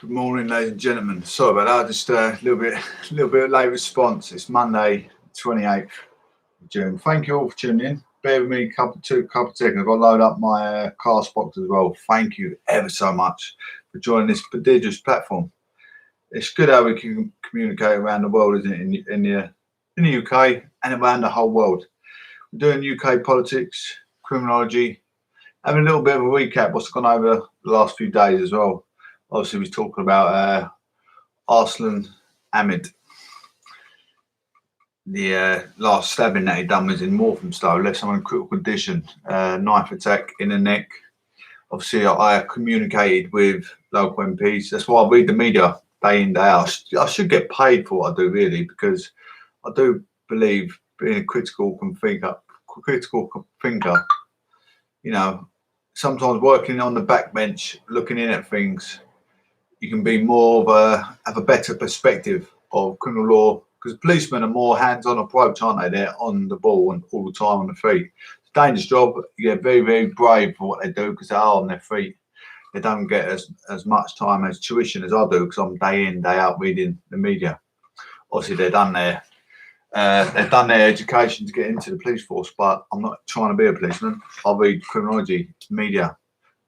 Good morning, ladies and gentlemen. Sorry about that. Just a little bit late response. It's Monday, 28th of June. Thank you all for tuning in. Bear with me a couple of seconds. I've got to load up my cast box as well. Thank you ever so much for joining this prodigious platform. It's good how we can communicate around the world, isn't it? In the UK and around the whole world. We're doing UK politics, criminology, having a little bit of a recap what's gone over the last few days as well. Obviously, we're talking about Arslan Ahmed. The last stabbing that he done was in Walthamstow, left someone in critical condition, knife attack in the neck. Obviously, I communicated with local MPs. That's why I read the media day in, day out. I should get paid for what I do, really, because I do believe being a critical thinker, you know, sometimes working on the backbench, looking in at things, you can be more of have a better perspective of criminal law, because policemen are more hands-on approach, aren't they? They're on the ball and all the time on the feet. It's a dangerous job. You get very, very brave for what they do because they are on their feet. They don't get as much time as tuition as I do because I'm day in, day out reading the media. Obviously, they've done their education to get into the police force, but I'm not trying to be a policeman. I read criminology, media,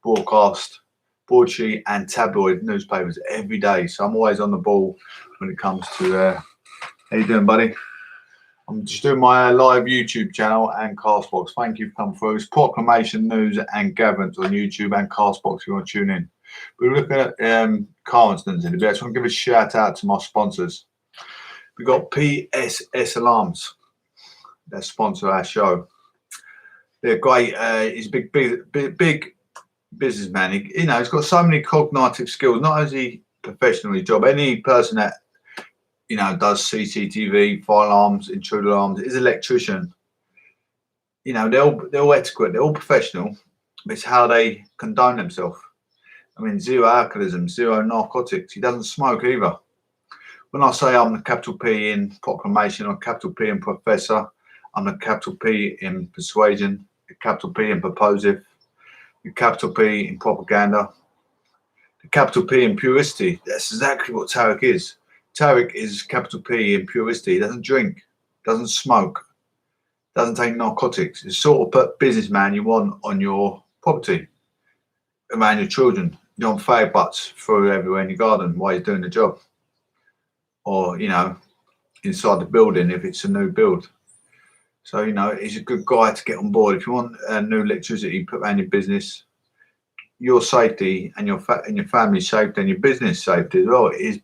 broadcast, broadsheet and tabloid newspapers every day, so I'm always on the ball when it comes to how you doing, buddy? I'm just doing my live YouTube channel and Castbox. Thank you for coming through. It's Proclamation News and Gatherance on YouTube and Castbox if you want to tune in. We're looking at car incidents in a bit. I just want to give a shout out to my sponsors. We've got PSS Alarms that sponsor our show. They're great. He's a big businessman. He's got so many cognitive skills. Not only professional his job, any person that does CCTV, fire alarms, intruder alarms, is an electrician. They're all etiquette. They're all professional. It's how they condone themselves. I mean, zero alcoholism, zero narcotics. He doesn't smoke either. When I say I'm the capital P in proclamation, or capital P in professor, I'm the capital P in persuasion, the capital P in proposive, the capital P in propaganda, the capital P in purity. That's exactly what Tariq is. Tariq is capital P in purity. He doesn't drink, doesn't smoke, doesn't take narcotics. It's the sort of businessman you want on your property, around your children. You don't fag butts through everywhere in your garden while you're doing the job. Or, inside the building if it's a new build. So, he's a good guy to get on board. If you want new electricity put around your business, your safety and your family's safety and your business safety as well is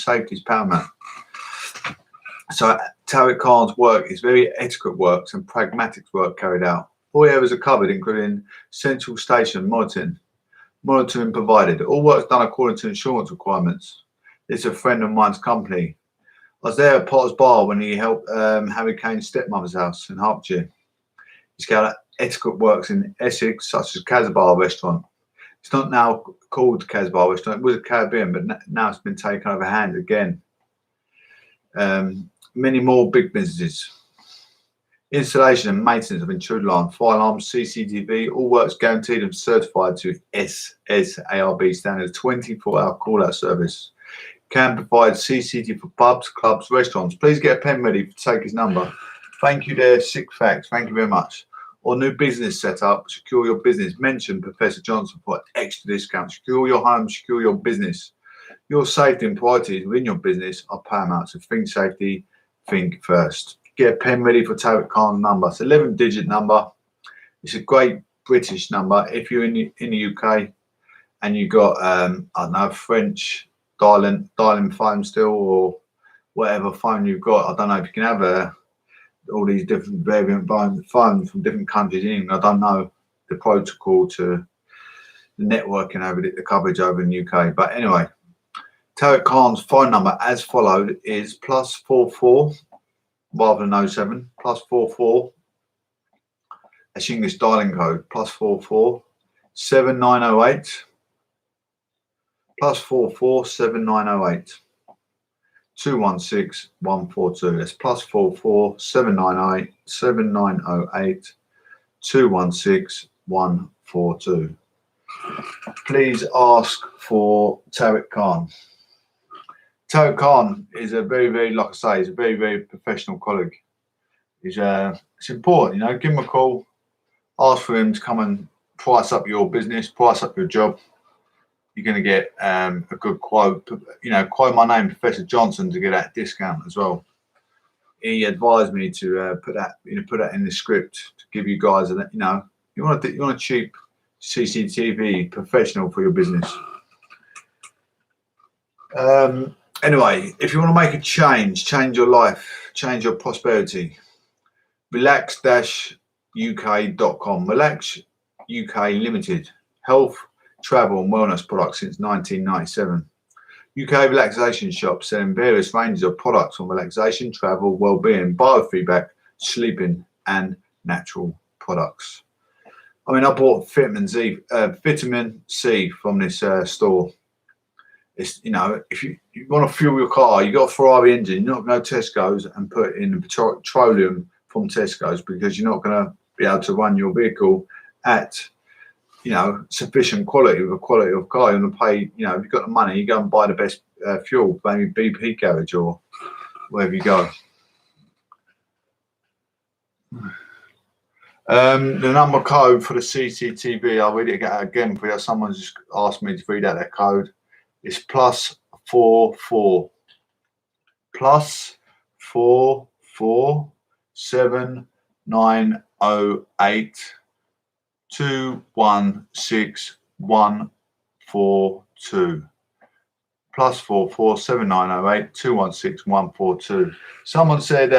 safety is paramount. So Tariq Khan's work is very etiquette works and pragmatic work carried out. All areas are covered, including central station monitoring provided. All work's done according to insurance requirements. It's a friend of mine's company. I was there at Potter's Bar when he helped Harry Kane's stepmother's house in Hertfordshire. He's got etiquette works in Essex, such as Casbah restaurant. It's not now called Casbah restaurant. It was a Caribbean, but now it's been taken over hand again. Many more big businesses. Installation and maintenance of intruder alarm, fire alarms, CCTV, all works guaranteed and certified to SSARB standards, 24-hour call-out service. Can provide CCTV for pubs, clubs, restaurants. Please get a pen ready to take his number. Thank you there, Sick Facts. Thank you very much. Or new business setup, secure your business. Mention Professor Johnson for extra discount. Secure your home, secure your business. Your safety and priorities within your business are paramount. So think safety, think first. Get a pen ready for Tariq Khan's number. It's an 11-digit number. It's a great British number. If you're in the UK and you got French dialing phone still, or whatever phone you've got. I don't know if you can have all these different variant phones from different countries in England. I don't know the protocol to the networking over the coverage over in the UK. But anyway, Tariq Khan's phone number as followed is +44 rather than 07, +44. That's English dialing code, +44 7908. +44 7908 216 142. That's +44 798 7908 216 142. please ask for Tariq Khan. Tariq Khan is a very, very, like I say, he's a very, very professional colleague. It's important, you know, give him a call, ask for him to come and price up your business, price up your job. You're going to get a good quote. You know, quote my name, Professor Johnson, to get that discount as well. He advised me to put that in the script to give you guys, you know, you want a cheap CCTV professional for your business. Anyway, if you want to make a change your life, change your prosperity, relax-uk.com. Relax UK Limited, health, travel and wellness products since 1997. UK relaxation shop selling various ranges of products on relaxation, travel, well-being, biofeedback, sleeping and natural products. I mean, I bought vitamin C from this store. It's, you know, if you want to fuel your car, you got a Ferrari engine, you're not going to go to Tesco's and put in the petroleum from Tesco's, because you're not going to be able to run your vehicle at, you know, sufficient quality with a quality of car. You're going to pay, you know, if you've got the money, you go and buy the best fuel, maybe BP garage or wherever you go. The number code for the CCTV, I'll read it again for you. Someone's just asked me to read out that code. It's +44 +44 7908 216 142. +44 7908 216 142. Someone said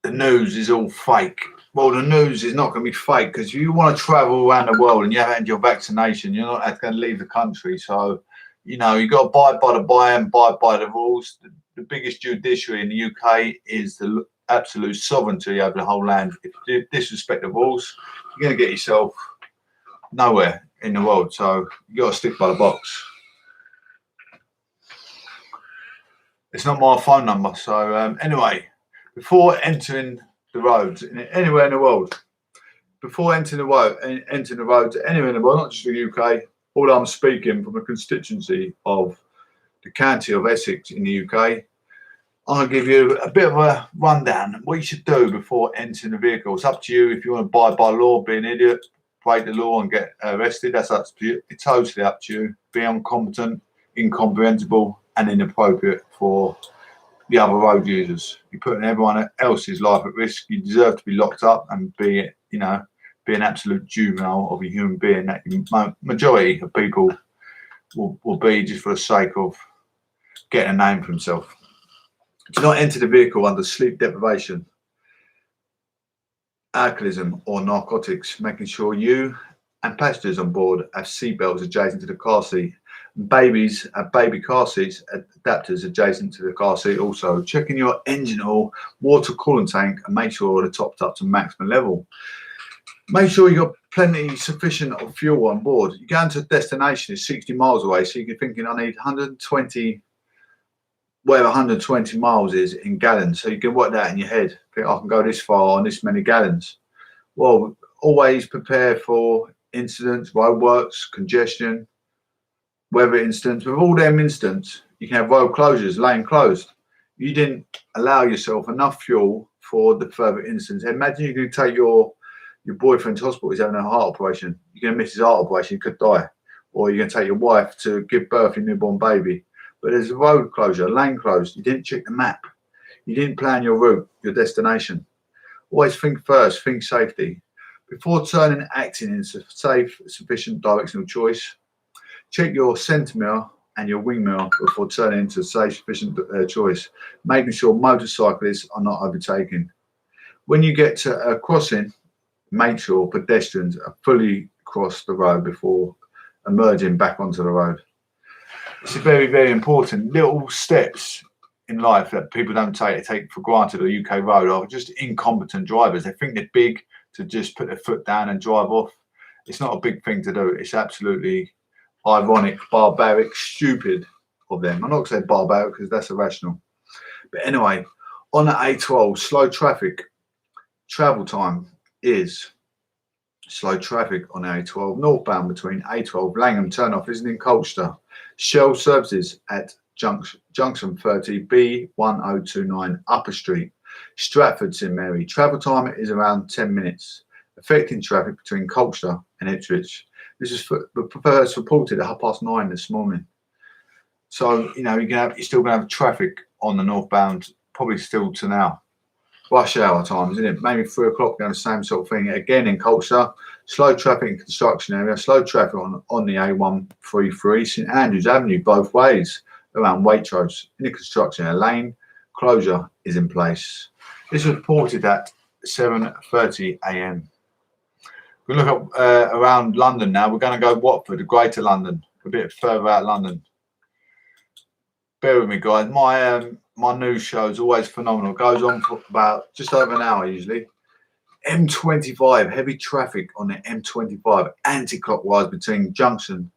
the news is all fake. Well, the news is not going to be fake, because if you want to travel around the world and you haven't had your vaccination, you're not going to leave the country. So, you know, you've got to abide by the and abide by the rules. The biggest judiciary in the UK is the absolute sovereignty over the whole land. If you disrespect the rules, you're going to get yourself nowhere in the world. So you got to stick by the box. It's not my phone number. So anyway, before entering the roads anywhere in the world, before entering the roads anywhere in the world, not just the UK, although I'm speaking from a constituency of the county of Essex in the UK, I'm going to give you a bit of a rundown what you should do before entering the vehicle. It's up to you if you want to abide by law, be an idiot, break the law and get arrested. That's up to you. It's totally up to you. Be incompetent, incomprehensible and inappropriate for the other road users. You're putting everyone else's life at risk. You deserve to be locked up and be, you know, be an absolute juvenile of a human being that majority of people will be just for the sake of getting a name for himself. Do not enter the vehicle under sleep deprivation, alcoholism or narcotics, making sure you and passengers on board have seatbelts adjacent to the car seat. Babies have baby car seats adapters adjacent to the car seat also. Checking your engine oil, water coolant tank and make sure they're topped up to maximum level. Make sure you've got sufficient of fuel on board. You're going to a destination, it's 60 miles away, so you're thinking I need 120, whatever 120 miles is in gallons. So you can work that in your head. Think I can go this far on this many gallons. Well, always prepare for incidents, roadworks, congestion, weather incidents. With all them incidents, you can have road closures, lane closed. You didn't allow yourself enough fuel for the further incidents. Imagine you could take your boyfriend to hospital, he's having a heart operation. You're going to miss his heart operation, he could die. Or you're going to take your wife to give birth to your newborn baby. But there's a road closure, a lane closed. You didn't check the map. You didn't plan your route, your destination. Always think first, think safety. Before turning and acting in safe, sufficient directional choice, check your centre mirror and your wing mirror before turning into safe, sufficient choice, making sure motorcyclists are not overtaken. When you get to a crossing, make sure pedestrians are fully across the road before emerging back onto the road. It's very, very important. Little steps in life that people don't take for granted on the UK road are just incompetent drivers. They think they're big to just put their foot down and drive off. It's not a big thing to do. It's absolutely ironic, barbaric, stupid of them. I'm not going to say barbaric because that's irrational. But anyway, on the A12, slow traffic, travel time is Slow traffic on A12 northbound between A12 Langham turnoff isn't in Colchester. Shell services at junction 30 B1029 Upper Street, Stratford St Mary. Travel time is around 10 minutes, affecting traffic between Colchester and Ipswich. This is first reported at 9:30 this morning. So you're still going to have traffic on the northbound, probably still to now. Rush hour times, isn't it? Maybe 3 o'clock down the same sort of thing. Again in Colchester, slow traffic in construction area, slow traffic on the A133, St Andrews Avenue both ways around Waitrose. In the construction area, lane closure is in place. This was reported at 7:30 a.m. We look up around London now. We're going to go Watford, Greater London, a bit further out London. Bear with me, guys. My news show is always phenomenal. It goes on for about just over an hour usually. M25, heavy traffic on the M25, anti-clockwise between junction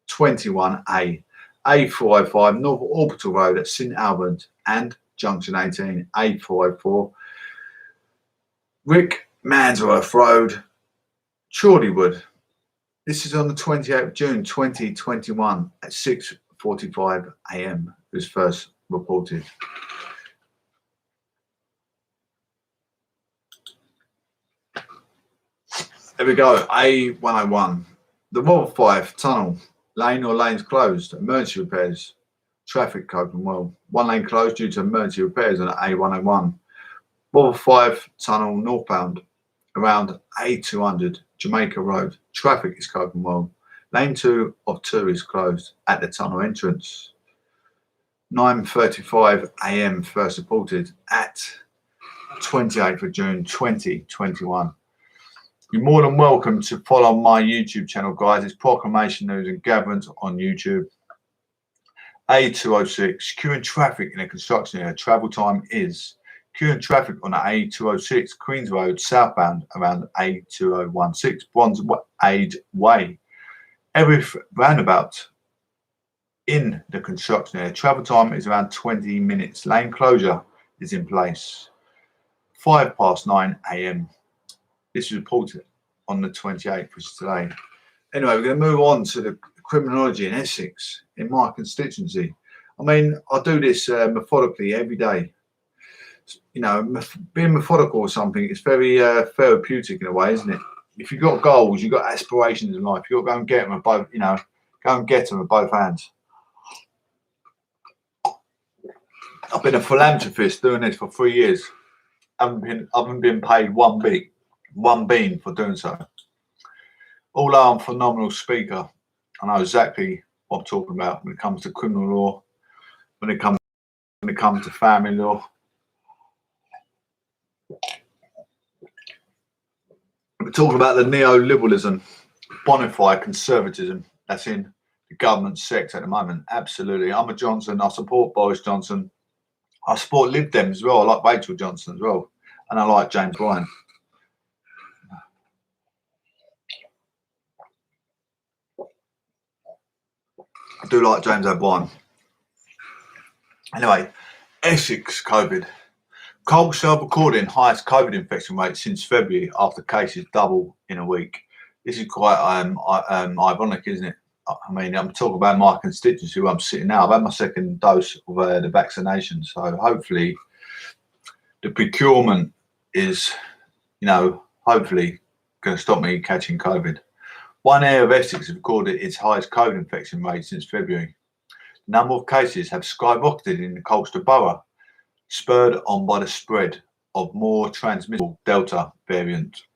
21A, A405, North Orbital Road at St Albans, and junction 18, A404, Rick Mansworth Road, Chorleywood. This is on the 28th of June 2021 at 6:45 a.m. It was first reported. There we go. A101. The Royal 5 tunnel. Lane or lanes closed. Emergency repairs. Traffic coping well. One lane closed due to emergency repairs on A101. Royal 5 tunnel northbound around A200 Jamaica Road. Traffic is coping well. Lane 2 of 2 is closed at the tunnel entrance. 9:35 a.m. first reported at 28th of June 2021. You're more than welcome to follow my YouTube channel, guys. It's Proclamation News and Gatherings on YouTube. A206, queuing traffic in a construction area. Travel time is queuing traffic on the A206 Queens Road southbound around A2016 Bronze Age Way. Every roundabout in the construction area. Travel time is around 20 minutes. Lane closure is in place. 9:05 a.m. This was reported on the 28th, which is today. Anyway, we're going to move on to the criminology in Essex, in my constituency. I mean, I do this methodically every day. Being methodical or something, it's very therapeutic in a way, isn't it? If you've got goals, you've got aspirations in life, you've got to go and get them with both, go and get them with both hands. I've been a philanthropist doing this for 3 years. I haven't been paid one bean for doing so. Although I'm a phenomenal speaker, I know exactly what I'm talking about when it comes to criminal law, when it comes to family law. We're talking about the neoliberalism, bona fide conservatism that's in the government sector at the moment. Absolutely. I'm a Johnson. I support Boris Johnson. I support Lib Dem as well. I like Rachel Johnson as well. And I like James Bryan. I do like James O'Brien. Anyway, Essex Covid. Colchester recording highest COVID infection rate since February after cases double in a week. This is quite ironic, isn't it? I mean, I'm talking about my constituency where I'm sitting now. I've had my second dose of the vaccination, so hopefully the procurement is, hopefully going to stop me catching COVID. One area of Essex has recorded its highest COVID infection rate since February. The number of cases have skyrocketed in the Colchester borough, spurred on by the spread of more transmissible Delta variant.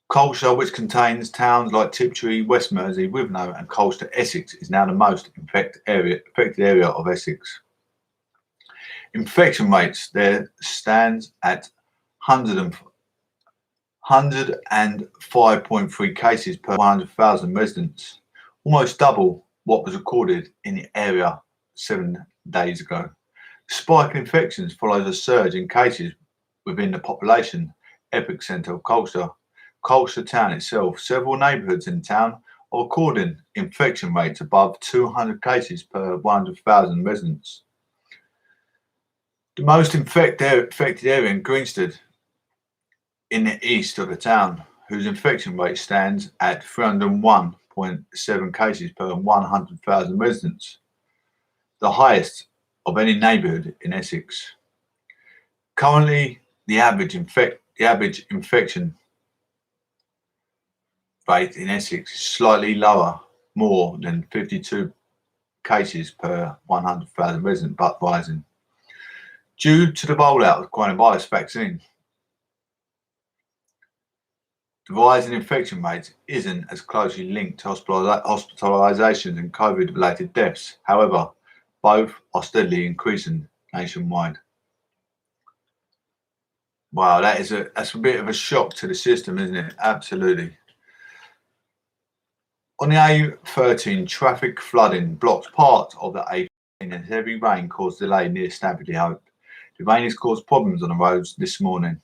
Colchester, which contains towns like Tiptree, Westmisnter, Withenow and Colchester, Essex, is now the most affected area of Essex. Infection rates there stands at 105.3 cases per 100,000 residents, almost double what was recorded in the area 7 days ago. The spike in infections follows a surge in cases within the population epicenter of Colchester. Colchester town itself, several neighbourhoods in town are recording infection rates above 200 cases per 100,000 residents. The most affected area in Greenstead, in the east of the town, whose infection rate stands at 301.7 cases per 100,000 residents, the highest of any neighbourhood in Essex. Currently, the average infection rate in Essex is slightly lower, more than 52 cases per 100,000 residents, but rising. Due to the rollout of coronavirus vaccine, the rise in infection rates isn't as closely linked to hospitalisations and COVID-related deaths. However, both are steadily increasing nationwide. Wow, that's a bit of a shock to the system, isn't it? Absolutely. On the A13, traffic flooding blocked part of the A13 as heavy rain caused delay near Stanford-le-Hope. The rain has caused problems on the roads this morning.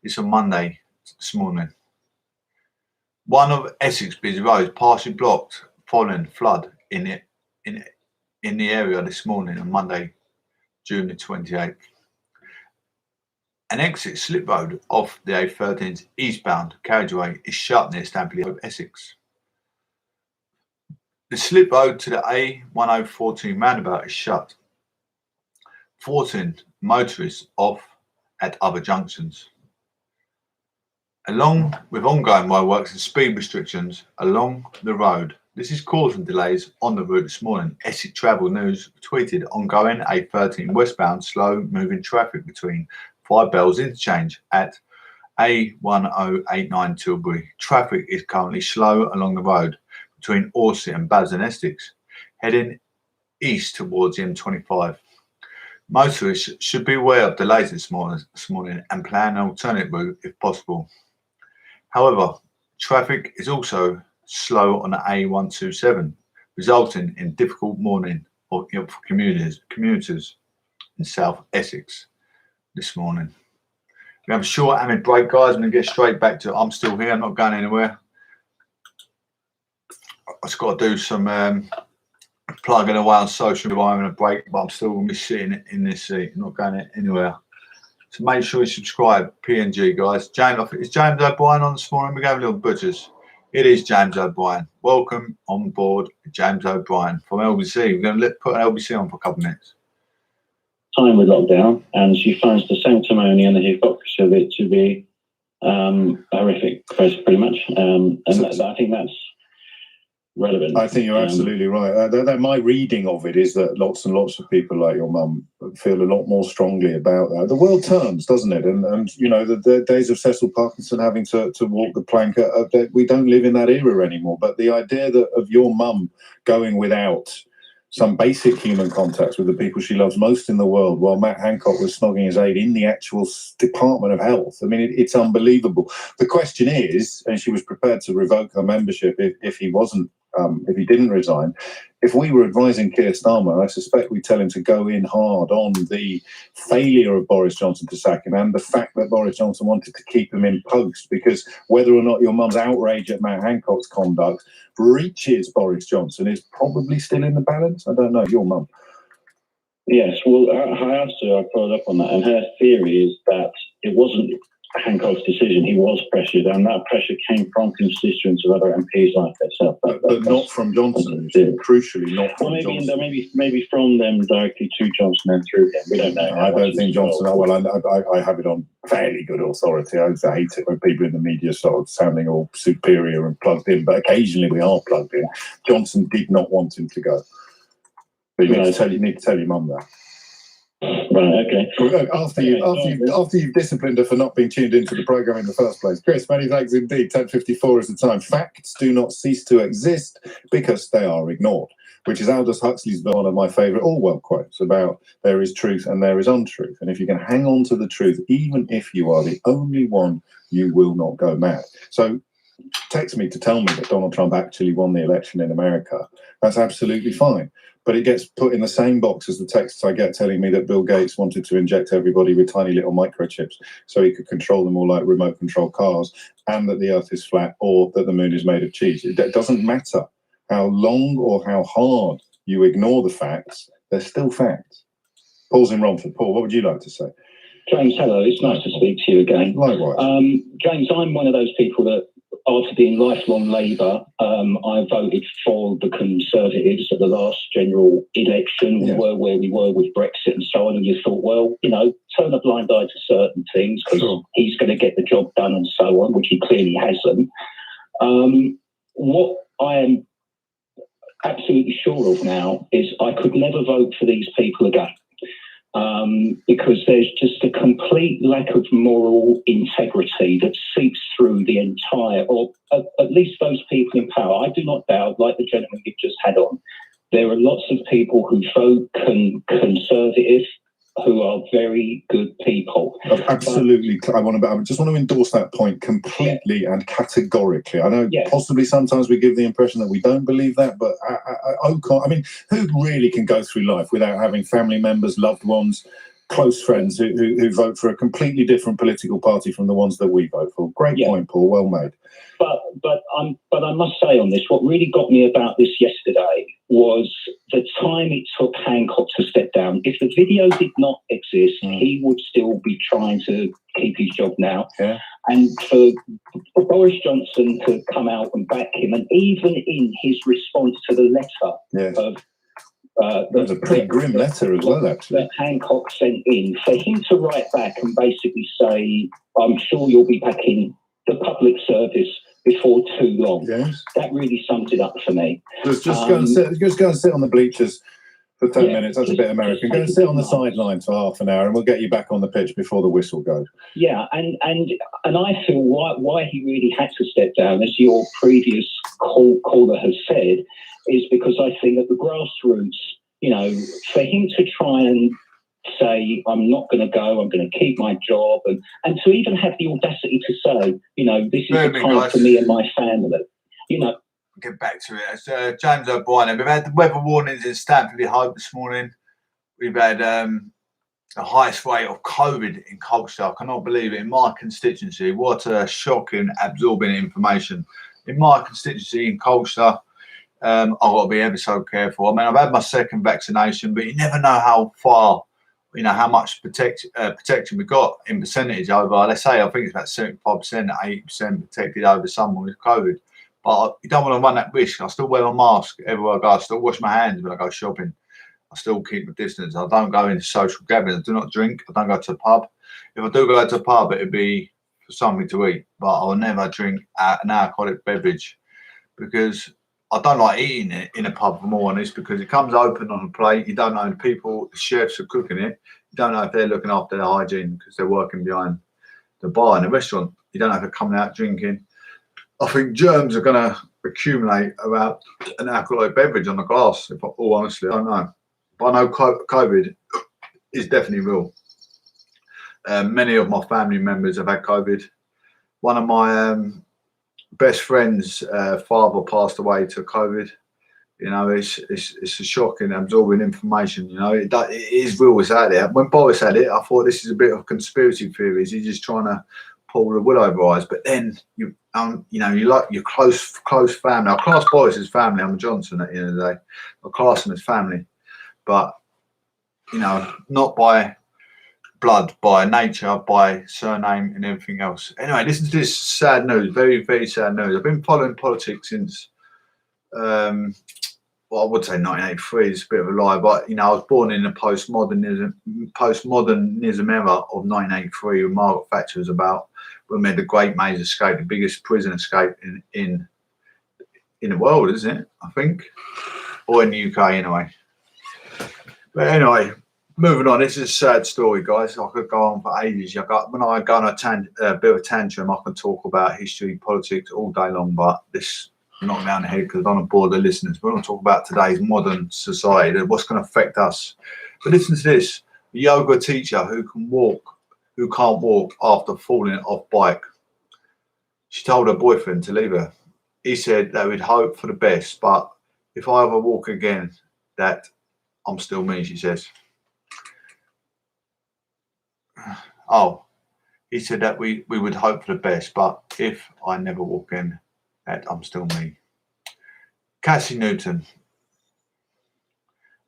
It's on Monday this morning. One of Essex busy roads partially blocked following flood in the area this morning on Monday, June the 28th. An exit slip road off the A13's eastbound carriageway is shut near Stanford-le-Hope, Essex. The slip road to the A1014 roundabout is shut, forcing motorists off at other junctions. Along with ongoing roadworks and speed restrictions along the road, this is causing delays on the route this morning. Essex Travel News tweeted ongoing A13 westbound slow moving traffic between Five Bells Interchange at A1089 Tilbury. Traffic is currently slow along the road between Orsett and Babs and Essex, heading east towards the M25. Motorists should be aware of delays this morning and plan an alternate route if possible. However, traffic is also slow on the A127, resulting in difficult morning for commuters in South Essex this morning. We have a short amid break, guys. I'm going to get straight back to it. I'm still here. I'm not going anywhere. I've just got to do some plugging away on social while I'm in a break, but I'm still going to be sitting in this seat. I'm not going anywhere. So make sure you subscribe. PNG, guys. Is James O'Brien on this morning? We're going a little butchers. It is James O'Brien. Welcome on board, James O'Brien from LBC. We're going to put an LBC on for a couple of minutes. Time with lockdown, and she finds the sanctimony and the hypocrisy of it to be horrific, pretty much. I think that's relevant. I think you're absolutely right. My reading of it is that lots and lots of people like your mum feel a lot more strongly about that. The world turns, doesn't it? And you know, the days of Cecil Parkinson having to walk the plank, we don't live in that era anymore. But the idea that of your mum going without some basic human contacts with the people she loves most in the world, while Matt Hancock was snogging his aide in the actual Department of Health. I mean, it's unbelievable. The question is, and she was prepared to revoke her membership if he didn't resign. If we were advising Keir Starmer, I suspect we'd tell him to go in hard on the failure of Boris Johnson to sack him and the fact that Boris Johnson wanted to keep him in post, because whether or not your mum's outrage at Matt Hancock's conduct reaches Boris Johnson is probably still in the balance. I don't know, your mum. Yes, well, I asked her, I followed up on that, and her theory is that it wasn't Hancock's decision. He was pressured, and that pressure came from constituents of other MPs like herself. But not from Johnson. Crucially, not from Johnson. Maybe from them directly to Johnson and through him. We don't know. I don't think Johnson. Well, I have it on fairly good authority. I hate it when people in the media start sounding all superior and plugged in, but occasionally we are plugged in. Johnson did not want him to go. But you need to tell your mum that. Right, okay. After you've disciplined her for not being tuned into the programme in the first place. Chris, many thanks indeed. 10:54 is the time. Facts do not cease to exist because they are ignored, which is Aldous Huxley's one of my favourite Orwell quotes about there is truth and there is untruth. And if you can hang on to the truth, even if you are the only one, you will not go mad. So text me to tell me that Donald Trump actually won the election in America. That's absolutely fine. But it gets put in the same box as the texts I get telling me that Bill Gates wanted to inject everybody with tiny little microchips so he could control them all like remote control cars, and that the earth is flat or that the moon is made of cheese. It doesn't matter how long or how hard you ignore the facts, they're still facts. Paul's in Romford. Paul, what would you like to say? James, hello. It's nice to speak to you again. Likewise. James, I'm one of those people that, after being lifelong Labour, I voted for the Conservatives at the last general election. We were where we were with Brexit and so on, and you thought, well, you know, turn a blind eye to certain things because he's going to get the job done and so on, which he clearly hasn't. What I am absolutely sure of now is I could never vote for these people again. Because there's just a complete lack of moral integrity that seeps through the entire, or at least those people in power. I do not doubt, like the gentleman you've just had on, there are lots of people who vote Conservative who are very good people. Absolutely. I just want to endorse that point completely and categorically. I know possibly sometimes we give the impression that we don't believe that, but I mean, who really can go through life without having family members, loved ones, close friends who vote for a completely different political party from the ones that we vote for? Great point, Paul. Well made. But I must say on this, what really got me about this yesterday was the time it took Hancock to step down. If the video did not exist, he would still be trying to keep his job now. Yeah. And for Boris Johnson to come out and back him, and even in his response to the letter of that was a pretty grim letter as well, actually, that Hancock sent in, for him to write back and basically say, I'm sure you'll be back in the public service before too long. Yes. That really sums it up for me. Just go and sit on the bleachers for 10 minutes. That's a bit American. Go and sit on the sideline for half an hour and we'll get you back on the pitch before the whistle goes. Yeah, and I feel why he really had to step down, as your previous caller has said, is because I think at the grassroots, you know, for him to try and say, I'm not going to go, I'm going to keep my job, and to even have the audacity to say, you know, this is the time for me and my family, you know. Get back to it. It's James O'Brien. We've had the weather warnings in Stanford-le-Hope this morning. We've had the highest rate of COVID in Colchester. I cannot believe it. In my constituency, what a shocking, absorbing information. In my constituency in Colchester, I've got to be ever so careful. I mean, I've had my second vaccination, but you never know how far, you know, how much protection we got in percentage over, let's say, I think it's about 75%, 80% protected over someone with COVID. But you don't want to run that risk. I still wear my mask everywhere I go. I still wash my hands when I go shopping. I still keep my distance. I don't go into social gatherings. I do not drink. I don't go to the pub. If I do go to the pub, it'd be for something to eat. But I will never drink an alcoholic beverage because I don't like eating it in a pub, for more honest, because it comes open on a plate. You don't know the people, the chefs are cooking it. You don't know if they're looking after their hygiene because they're working behind the bar in the restaurant. You don't know if they're coming out drinking. I think germs are going to accumulate about an alcoholic beverage on the glass, if all honestly, I don't know. But I know COVID is definitely real. Many of my family members have had COVID. One of my best friends' father passed away to COVID. You know, it's a shocking, absorbing information. You know, it is real. It's out there. When Boris had it, I thought this is a bit of conspiracy theories. He's just trying to pull the wool over eyes. But then you know, you like your close family. I class Boris as family. I'm a Johnson at the end of the day. I class him as family, but you know, not by blood, by nature, by surname, and everything else. Anyway, listen to this sad news. Very, very sad news. I've been following politics since, well, I would say 1983 is a bit of a lie, but you know, I was born in the postmodernism era of 1983 when Margaret Thatcher was about. We made the Great Maze Escape, the biggest prison escape in the world, isn't it? I think, or in the UK anyway. But anyway, moving on. This is a sad story, guys. I could go on for ages. When I go on a bit of a tantrum, I can talk about history, politics all day long. But this knocked me on the head because I don't want to bore the listeners. We're going to talk about today's modern society, what's going to affect us. But listen to this: a yoga teacher who can't walk after falling off bike. She told her boyfriend to leave her. He said they would hope for the best, but if I ever walk again, that I'm still me, she says. Oh, he said that we would hope for the best, but if I never walk in, that I'm still me. Cassie Newton.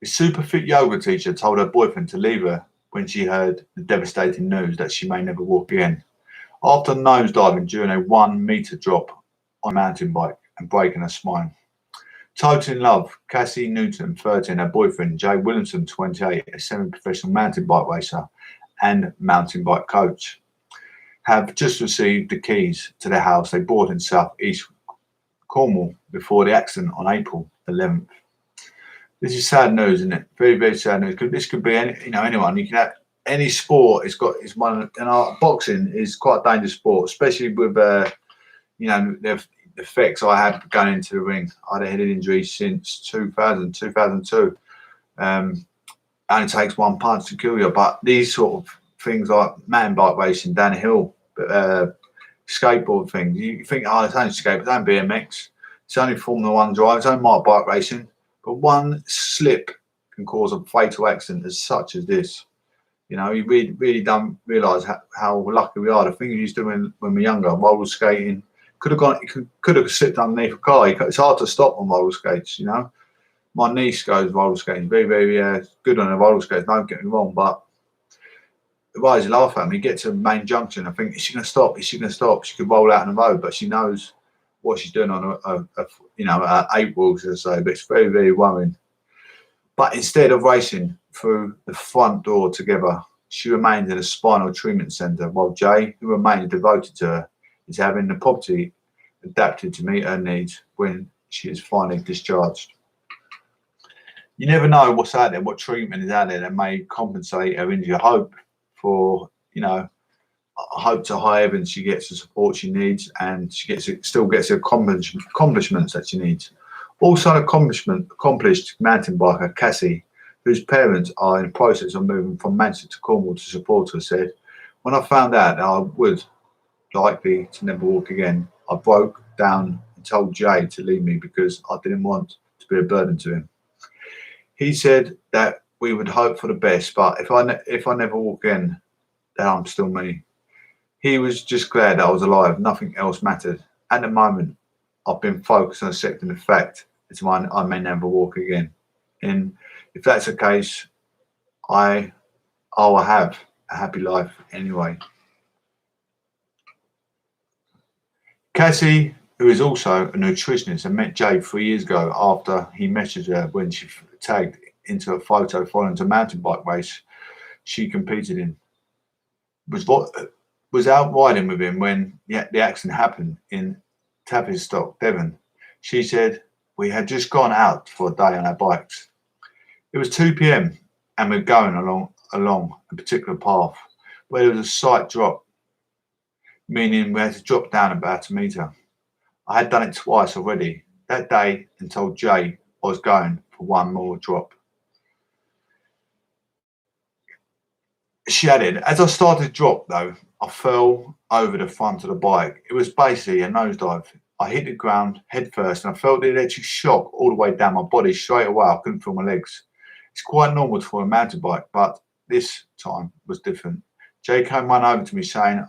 A super fit yoga teacher told her boyfriend to leave her when she heard the devastating news that she may never walk again. After nosediving during a 1 metre drop on a mountain bike and breaking her spine. Totally in love, Cassie Newton, 13, her boyfriend, Jay Williamson, 28, a semi-professional mountain bike racer and mountain bike coach, have just received the keys to their house they bought in South East Cornwall before the accident on April 11th. This is sad news, isn't it? Very, very sad news. This could be anyone. You can have any sport. It's one, and our boxing is quite a dangerous sport, especially with the effects I had going into the ring. I had a head injury since 2002. Only takes one punch to kill you. But these sort of things like mountain bike racing, downhill, skateboard things, you think, oh, it's only skateboard, it's only BMX, it's only Formula One drive, it's only motorbike bike racing. But one slip can cause a fatal accident as such as this. You know, you really don't realise how lucky we are. The things we used to do when we were younger, roller skating, could have slipped underneath a car. It's hard to stop on roller skates, you know. My niece goes roller skating, very, very good on the roller skates, don't get me wrong, but the guys laugh at me, get to the main junction, I think, is she going to stop? Is she going to stop? She could roll out on the road, but she knows what she's doing on a 8 wheels, as I say, but it's very, very worrying. But instead of racing through the front door together, she remained in a spinal treatment centre, while Jay, who remained devoted to her, is having the property adapted to meet her needs when she is finally discharged. You never know what's out there, what treatment is out there that may compensate her injury. I hope to high heaven she gets the support she needs, and she still gets the accomplishments that she needs. Also, an accomplished mountain biker, Cassie, whose parents are in the process of moving from Manchester to Cornwall to support her, said, "When I found out that I would likely to never walk again, I broke down and told Jay to leave me because I didn't want to be a burden to him. He said that we would hope for the best, but if I never walk again, then I'm still me. He was just glad that I was alive. Nothing else mattered. At the moment, I've been focused on accepting the fact that I may never walk again. And if that's the case, I will have a happy life anyway." Cassie, who is also a nutritionist and met Jay 3 years ago after he messaged her when she tagged into a photo following a mountain bike race she competed in, was out riding with him when the accident happened in Tavistock, Devon. She said, "We had just gone out for a day on our bikes. It was 2 p.m. and we're going along a particular path where there was a slight drop, meaning we had to drop down about a metre. I had done it twice already that day and told Jay I was going for one more drop." She added, "As I started to drop though, I fell over the front of the bike. It was basically a nosedive. I hit the ground head first and I felt the electric shock all the way down my body straight away. I couldn't feel my legs. It's quite normal for a mountain bike, but this time was different. Jay came run over to me saying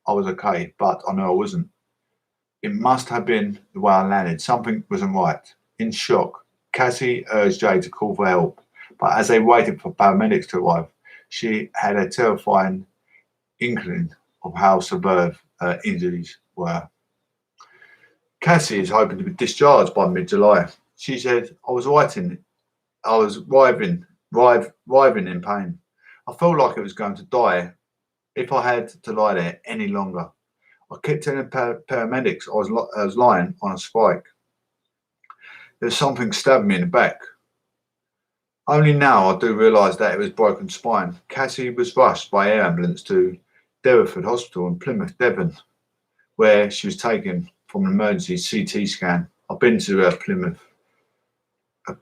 I was okay, but I knew I wasn't. It must have been the way I landed. Something wasn't right. In shock, Cassie urged Jay to call for help, but as they waited for paramedics to arrive, she had a terrifying inkling of how severe her injuries were. Cassie is hoping to be discharged by mid-July. She said, I was writhing in pain. I felt like I was going to die if I had to lie there any longer. I kept telling paramedics I was lying on a spike. There was something stabbing me in the back. Only now I do realise that it was broken spine. Cassie was rushed by air ambulance to Derriford Hospital in Plymouth, Devon, where she was taken from an emergency CT scan. I've been to Plymouth. A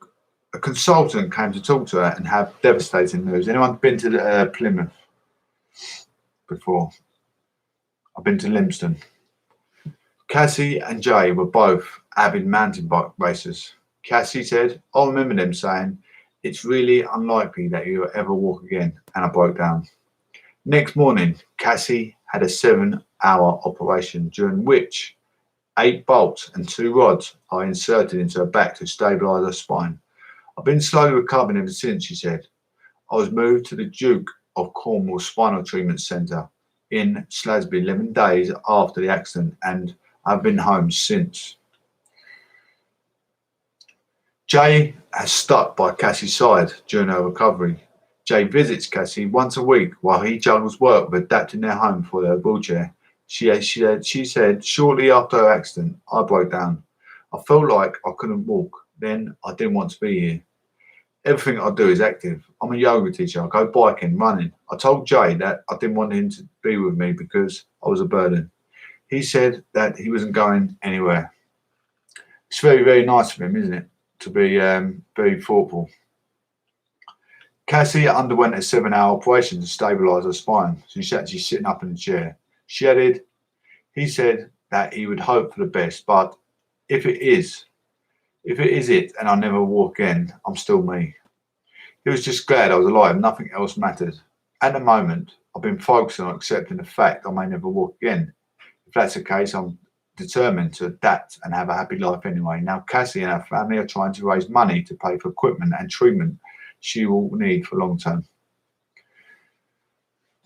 consultant came to talk to her and have devastating news. Anyone been to Plymouth before? I've been to Lympston. Cassie and Jay were both avid mountain bike racers. Cassie said, I remember them saying, it's really unlikely that you'll ever walk again, and I broke down. Next morning, Cassie had a 7-hour operation during which 8 bolts and 2 rods are inserted into her back to stabilise her spine. I've been slowly recovering ever since, she said. I was moved to the Duke of Cornwall Spinal Treatment Centre in Salisbury 11 days after the accident, and I've been home since. Jay has stuck by Cassie's side during her recovery. Jay visits Cassie once a week while he juggles work with adapting their home for their wheelchair. She said, shortly after her accident, I broke down. I felt like I couldn't walk. Then I didn't want to be here. Everything I do is active. I'm a yoga teacher. I go biking, running. I told Jay that I didn't want him to be with me because I was a burden. He said that he wasn't going anywhere. It's very, very nice of him, isn't it? To be very thoughtful. Cassie underwent a 7-hour operation to stabilise her spine. So she's actually sitting up in the chair. She added, he said that he would hope for the best, but if it is it and I never walk again, I'm still me. He was just glad I was alive. Nothing else mattered. At the moment, I've been focusing on accepting the fact I may never walk again. If that's the case, I'm determined to adapt and have a happy life anyway. Now, Cassie and her family are trying to raise money to pay for equipment and treatment she will need for long term.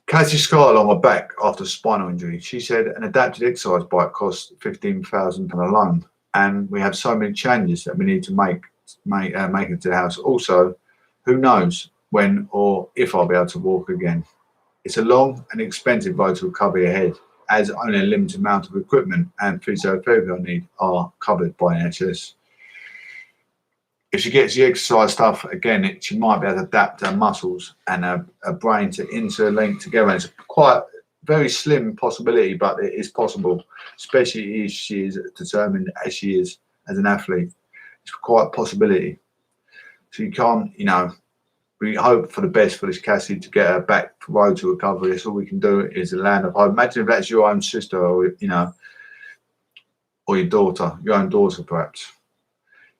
Cassie's scar on my back after spinal injury. She said an adapted exercise bike costs £15,000 alone, and we have so many changes that we need to make it to the house. Also, who knows when or if I'll be able to walk again. It's a long and expensive road to recovery ahead, as only a limited amount of equipment and physiotherapy I need are covered by NHS. If she gets the exercise stuff again, she might be able to adapt her muscles and her brain to interlink together. And it's quite very slim possibility, but it is possible, especially if she is determined as she is as an athlete. It's quite a possibility. So you can't, we hope for the best for this Cassie to get her back the road to recovery. That's all we can do is a land of hope. Imagine if that's your own sister or, or your daughter, your own daughter perhaps.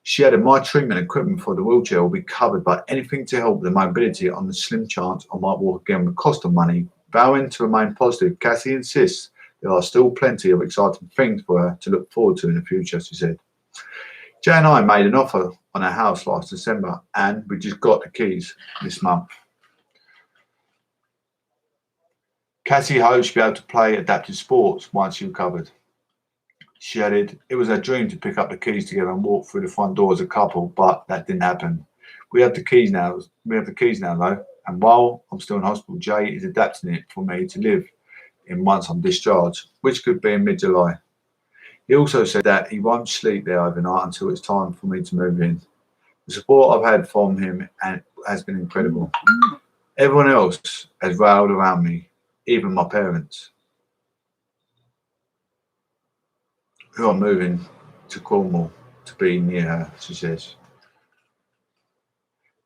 She added, my treatment equipment for the wheelchair will be covered by anything to help the mobility on the slim chance I might walk again with cost of money. Vowing to remain positive, Cassie insists there are still plenty of exciting things for her to look forward to in the future, she said. Jay and I made an offer on our house last December, and we just got the keys this month. Cassie hopes she'll be able to play adaptive sports once she recovered. She added, it was her dream to pick up the keys together and walk through the front door as a couple, but that didn't happen. We have the keys now though, and while I'm still in hospital, Jay is adapting it for me to live in once I'm discharged, which could be in mid-July. He also said that he won't sleep there overnight until it's time for me to move in. The support I've had from him has been incredible. Everyone else has rallied around me, even my parents, who are moving to Cornwall to be near her, she says.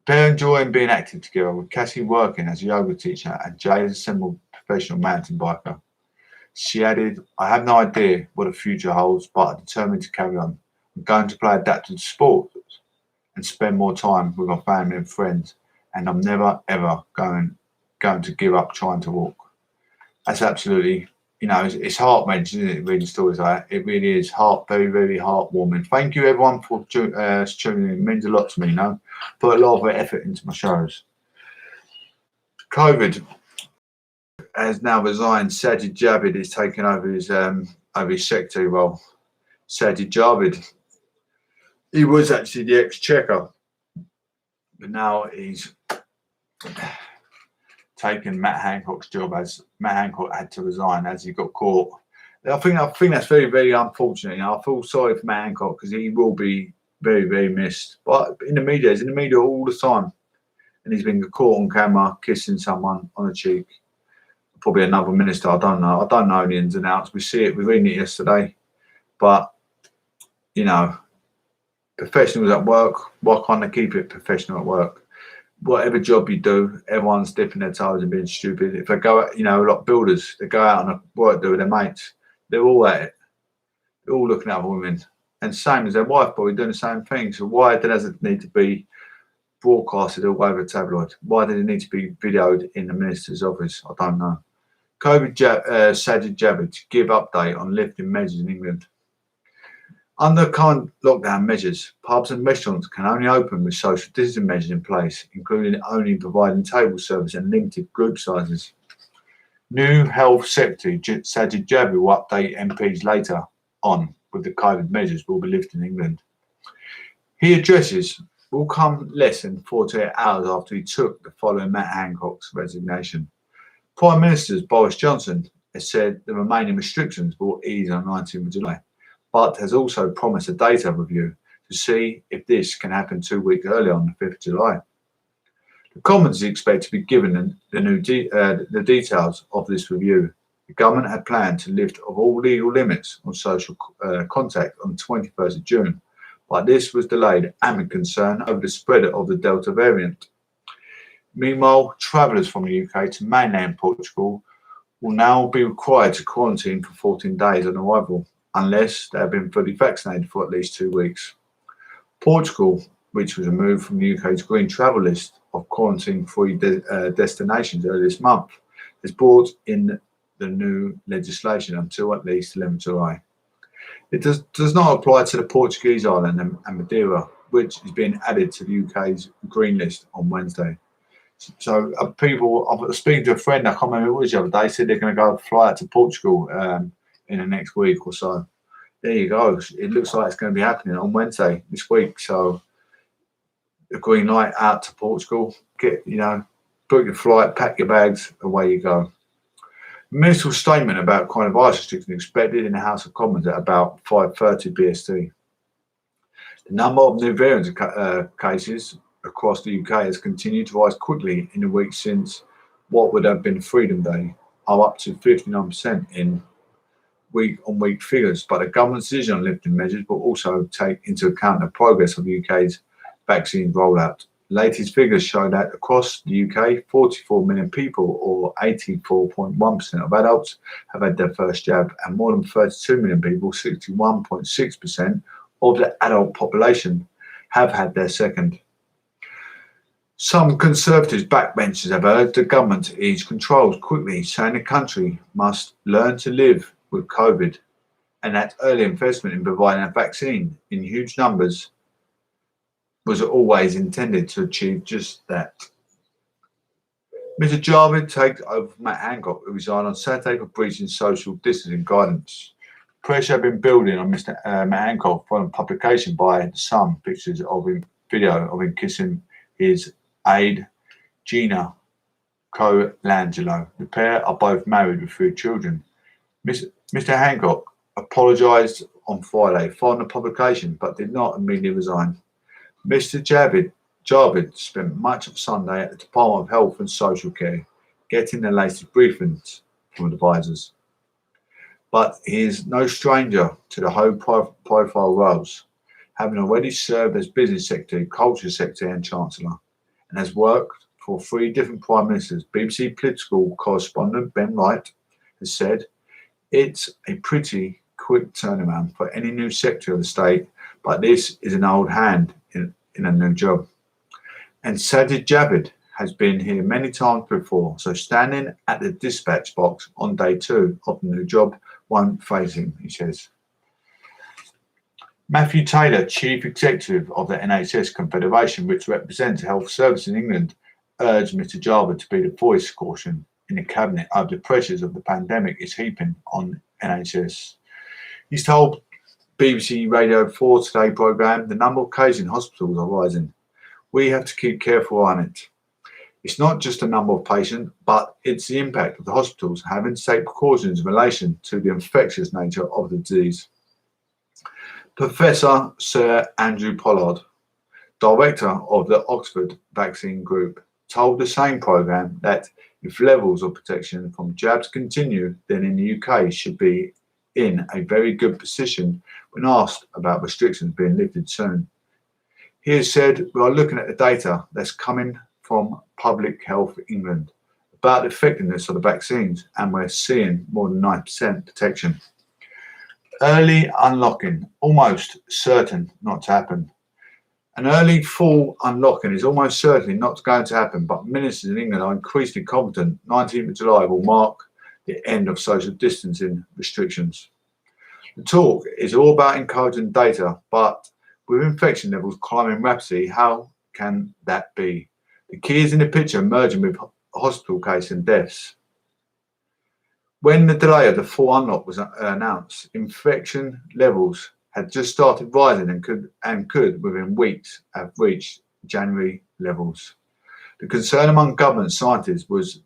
They're enjoying being active together, with Cassie working as a yoga teacher and Jay as a semi-professional mountain biker. She added, I have no idea what the future holds, but I'm determined to carry on. I'm going to play adaptive sports and spend more time with my family and friends, and I'm never, ever going to give up trying to walk. That's absolutely, it's heart-wrenching, isn't it, reading stories like that? It really is very, very heartwarming. Thank you, everyone, for tuning in. It means a lot to me, Put a lot of effort into my shows. COVID has now resigned. Sajid Javid is taking over his secretary role. Sajid Javid, he was actually the ex-checker, but now he's taken Matt Hancock's job, as Matt Hancock had to resign as he got caught. I think that's very, very unfortunate. I feel sorry for Matt Hancock because he will be very, very missed. But he's in the media all the time, and he's been caught on camera kissing someone on the cheek. Probably another minister. I don't know the ins and outs. We're reading it yesterday, but professionals at work. Why can't they keep it professional at work? Whatever job you do, everyone's dipping their toes and being stupid. If they go out, like builders, they go out on a work do with their mates. They're all at it. They're all looking at other women. And same as their wife, probably doing the same thing. So why does it need to be broadcasted all over a tabloid? Why did it need to be videoed in the minister's office? I don't know. COVID Sajid Javid to give update on lifting measures in England. Under current lockdown measures, pubs and restaurants can only open with social distancing measures in place, including only providing table service and limited group sizes. New Health Secretary Sajid Javid will update MPs later on with the COVID measures will be lifted in England. His addresses will come less than 48 hours after he took the following Matt Hancock's resignation. Prime Minister Boris Johnson has said the remaining restrictions will ease on 19th of July, but has also promised a data review to see if this can happen 2 weeks earlier on the 5th of July. The Commons is expected to be given the details of this review. The government had planned to lift of all legal limits on social contact on the 21st of June, but this was delayed amid concern over the spread of the Delta variant. Meanwhile, travellers from the UK to mainland Portugal will now be required to quarantine for 14 days on arrival, unless they have been fully vaccinated for at least 2 weeks. Portugal, which was removed from the UK's green travel list of quarantine-free destinations earlier this month, has brought in the new legislation until at least 11th July. It does not apply to the Portuguese island and Madeira, which is being added to the UK's green list on Wednesday. So people, I was speaking to a friend, I can't remember who it was the other day, said they're going to go fly out to Portugal in the next week or so. There you go. It looks like it's going to be happening on Wednesday this week. So the green light out to Portugal. Book your flight, pack your bags, away you go. Ministerial statement about coronavirus restrictions expected in the House of Commons at about 5:30 BST. The number of new variant cases across the UK has continued to rise quickly in the week since what would have been Freedom Day, are up to 59% in week-on-week figures. But the government's decision on lifting measures will also take into account the progress of the UK's vaccine rollout. Latest figures show that across the UK, 44 million people, or 84.1% of adults, have had their first jab, and more than 32 million people, 61.6% of the adult population, have had their second. Some Conservatives backbenchers have urged the government to ease controls quickly, saying the country must learn to live with COVID, and that early investment in providing a vaccine in huge numbers was always intended to achieve just that. Mr. Javid takes over from Matt Hancock, who resigned on Saturday for breaching social distancing guidance. Pressure had been building on Mr. Matt Hancock following publication by The Sun pictures of him, video of him kissing his aide, Gina Colangelo. The pair are both married with 3 children. Mr. Hancock apologised on Friday following the publication, but did not immediately resign. Mr. Javid spent much of Sunday at the Department of Health and Social Care, getting the latest briefings from advisors. But he is no stranger to the high-profile roles, having already served as Business Secretary, Culture Secretary and Chancellor, and has worked for 3 different Prime Ministers. BBC political correspondent Ben Wright has said, "It's a pretty quick turnaround for any new secretary of the state, but this is an old hand in a new job." And Sajid Javid has been here many times before, so standing at the dispatch box on day 2 of the new job won't faze him, he says. Matthew Taylor, Chief Executive of the NHS Confederation, which represents health service in England, urged Mr. Javid to be the voice of caution in the Cabinet over the pressures of the pandemic is heaping on NHS. He's told BBC Radio 4 Today programme, the number of cases in hospitals are rising. We have to keep careful on it. It's not just the number of patients, but it's the impact of the hospitals having to take precautions in relation to the infectious nature of the disease. Professor Sir Andrew Pollard, director of the Oxford Vaccine Group, told the same programme that if levels of protection from jabs continue, then in the UK should be in a very good position when asked about restrictions being lifted soon. He has said, "We are looking at the data that's coming from Public Health England about the effectiveness of the vaccines, and we're seeing more than 9% protection." Early unlocking, almost certain not to happen. An early full unlocking is almost certainly not going to happen, but ministers in England are increasingly confident 19th of July will mark the end of social distancing restrictions. The talk is all about encouraging data, but with infection levels climbing rapidly, how can that be? The key is in the picture merging with hospital cases and deaths. When the delay of the full unlock was announced, infection levels had just started rising and could within weeks have reached January levels. The concern among government scientists was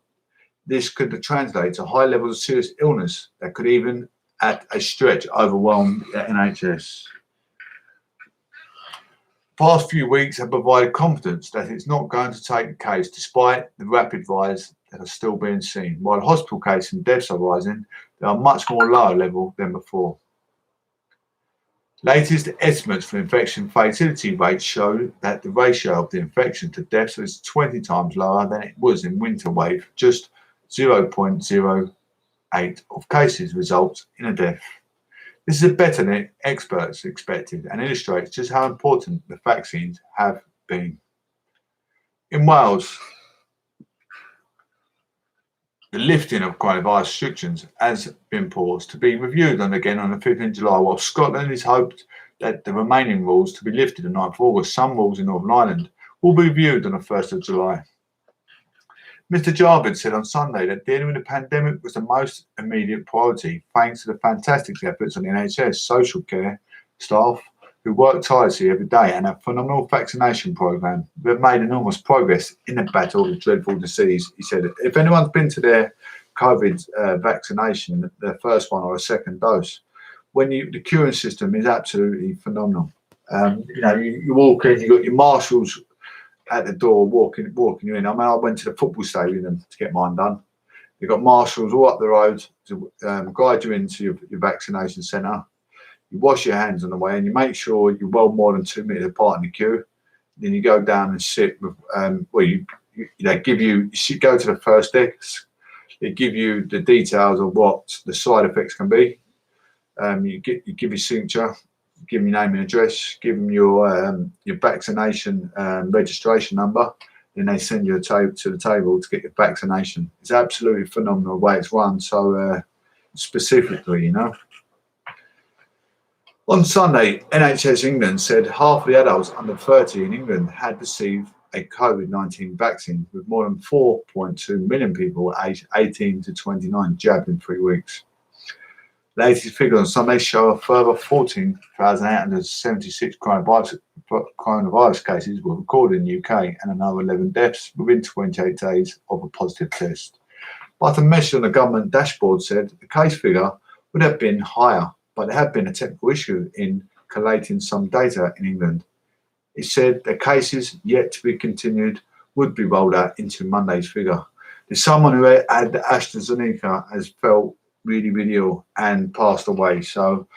this could translate to high levels of serious illness that could even at a stretch overwhelm the NHS. The past few weeks have provided confidence that it's not going to take the case despite the rapid rise that are still being seen. While hospital cases and deaths are rising, they are much more lower level than before. Latest estimates for infection fatality rates show that the ratio of the infection to deaths is 20 times lower than it was in winter wave. Just 0.08 of cases results in a death. This is better than experts expected and illustrates just how important the vaccines have been. In Wales, the lifting of coronavirus restrictions has been paused to be reviewed again on the 5th of July, while Scotland is hoped that the remaining rules to be lifted on 9th of August. Some rules in Northern Ireland will be reviewed on the 1st of July. Mr. Javid said on Sunday that dealing with the pandemic was the most immediate priority, thanks to the fantastic efforts on the NHS social care staff who work tirelessly every day and a phenomenal vaccination programme. We've made enormous progress in the battle with dreadful disease, he said. If anyone's been to their COVID vaccination, their first one or a second dose, the queuing system is absolutely phenomenal. You walk in, you've got your marshals at the door walking you in. I mean, I went to the football stadium to get mine done. You've got marshals all up the road to guide you into your vaccination centre. You wash your hands on the way and you make sure you're well more than 2 meters apart in the queue. Then you go down and sit with, they give you go to the first desk. They give you the details of what the side effects can be. You give your signature, give them your name and address, give them your vaccination registration number. Then they send you to the table to get your vaccination. It's absolutely phenomenal the way it's run. So specifically, On Sunday, NHS England said half of the adults under 30 in England had received a COVID-19 vaccine, with more than 4.2 million people aged 18 to 29 jabbed in 3 weeks. Latest figures on Sunday show a further 14,876 coronavirus cases were recorded in the UK and another 11 deaths within 28 days of a positive test. But a message on the government dashboard said the case figure would have been higher, but there had been a technical issue in collating some data in England. It said the cases yet to be continued would be rolled out into Monday's figure. There's someone who had the AstraZeneca has felt really, really ill and passed away. So,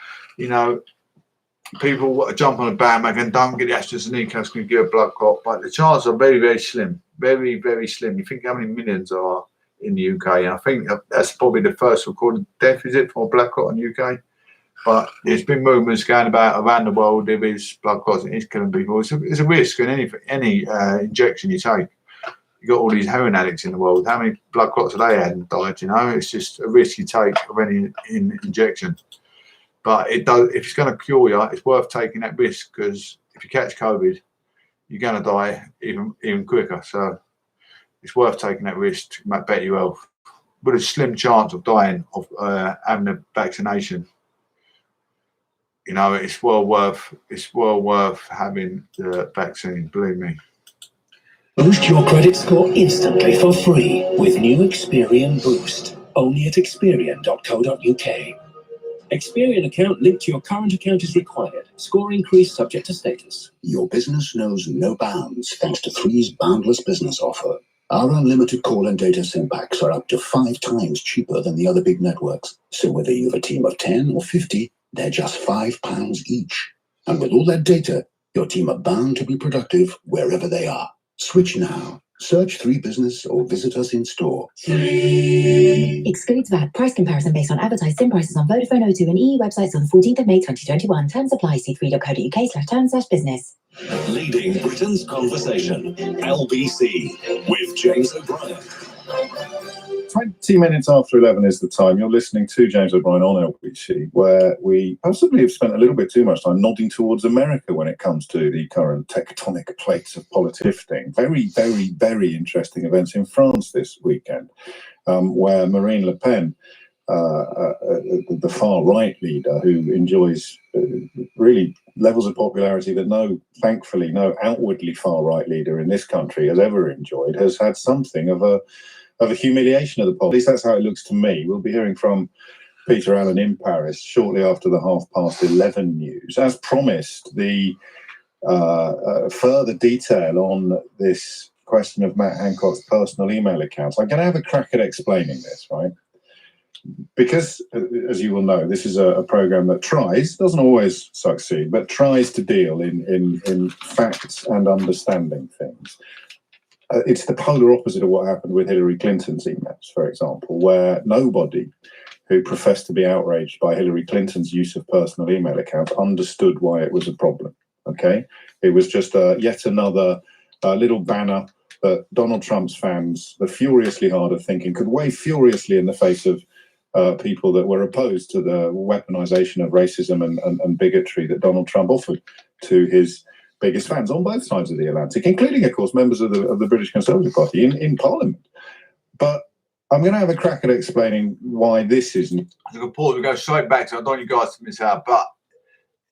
people jump on a bandwagon, don't get the AstraZeneca, it's going to give a blood clot, but the chances are very, very slim. Very, very slim. You think how many millions are in the UK? And I think that's probably the first recorded death, is it, for a blood clot in the UK? But there's been rumours going about around the world there is blood clots and it's killing people. It's a risk in any injection you take. You've got all these heroin addicts in the world. How many blood clots have they had and died? It's just a risk you take of any injection. But it does. If it's going to cure you, it's worth taking that risk, because if you catch COVID, you're going to die even quicker. So it's worth taking that risk to better your health. With a slim chance of dying of having a vaccination, it's well worth having the vaccine. Believe me. Boost your credit score instantly for free with new Experian Boost, only at Experian.co.uk. Experian account linked to your current account is required. Score increase subject to status. Your business knows no bounds thanks to Three's boundless business offer. Our unlimited call and data SIM packs are up to 5 times cheaper than the other big networks. So whether you have a team of 10 or 50, they're just £5 each. And with all that data, your team are bound to be productive wherever they are. Switch now. Search 3 Business or visit us in store. Excludes VAT. Price comparison based on advertised SIM prices on Vodafone, O2 and EU websites on the 14th of May 2021. Terms apply. See 3.co.uk/terms/business. Leading Britain's conversation, LBC, with James O'Brien. 20 minutes after 11 is the time. You're listening to James O'Brien on LBC, where we possibly have spent a little bit too much time nodding towards America when it comes to the current tectonic plates of politics. Very, very, very interesting events in France this weekend, where Marine Le Pen, the far-right leader who enjoys really levels of popularity that thankfully no outwardly far-right leader in this country has ever enjoyed, has had something of a humiliation of the poll. At least that's how it looks to me. We'll be hearing from Peter Allen in Paris shortly after the 11:30 news. As promised, the further detail on this question of Matt Hancock's personal email accounts. I'm going to have a crack at explaining this, right? Because, as you will know, this is a program that doesn't always succeed, but tries to deal in facts and understanding things. It's the polar opposite of what happened with Hillary Clinton's emails, for example, where nobody who professed to be outraged by Hillary Clinton's use of personal email accounts understood why it was a problem, okay? It was just yet another little banner that Donald Trump's fans, the furiously hard of thinking, could wave furiously in the face of people that were opposed to the weaponization of racism and bigotry that Donald Trump offered to his biggest fans on both sides of the Atlantic, including, of course, members of the British Conservative Party in Parliament. But I'm going to have a crack at explaining why this isn't. We go straight back to, I don't want you guys to miss out, but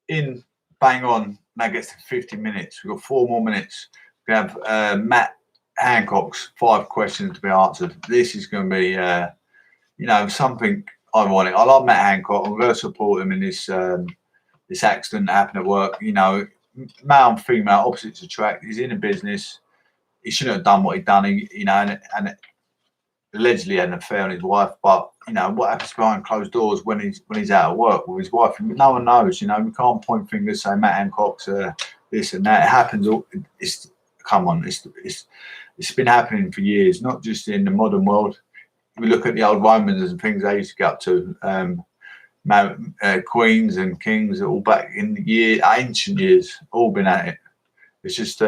in bang on, that gets to 50 minutes. We've got 4 more minutes. We have Matt Hancock's 5 questions to be answered. This is going to be, something ironic. I like Matt Hancock. I'm going to support him in this accident that happened at work. Male and female, opposites attract. He's in a business. He shouldn't have done what he'd done. And allegedly had an affair on his wife. But what happens behind closed doors when he's out of work with his wife? No one knows. We can't point fingers, say Matt Hancock's this and that. It happens. It's been happening for years, not just in the modern world. We look at the old Romans and things they used to get up to. Queens and kings, all back in the ancient years, all been at it. It's just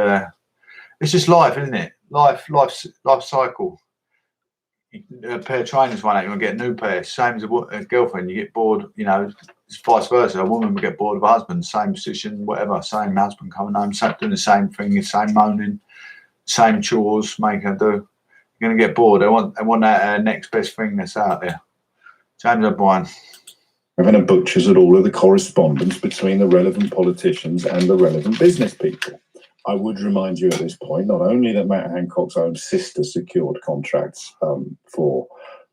life, isn't it? Life cycle. A pair of trainers run out, you want to get a new pair. Same as a girlfriend, you get bored. It's vice versa. A woman will get bored of a husband, same position, whatever. Same husband coming home, doing the same thing, the same moaning, same chores, making her do. You're going to get bored. They want that next best thing that's out there. James O'Brien. We're going to butchers at all of the correspondence between the relevant politicians and the relevant business people. I would remind you at this point, not only that Matt Hancock's own sister secured contracts for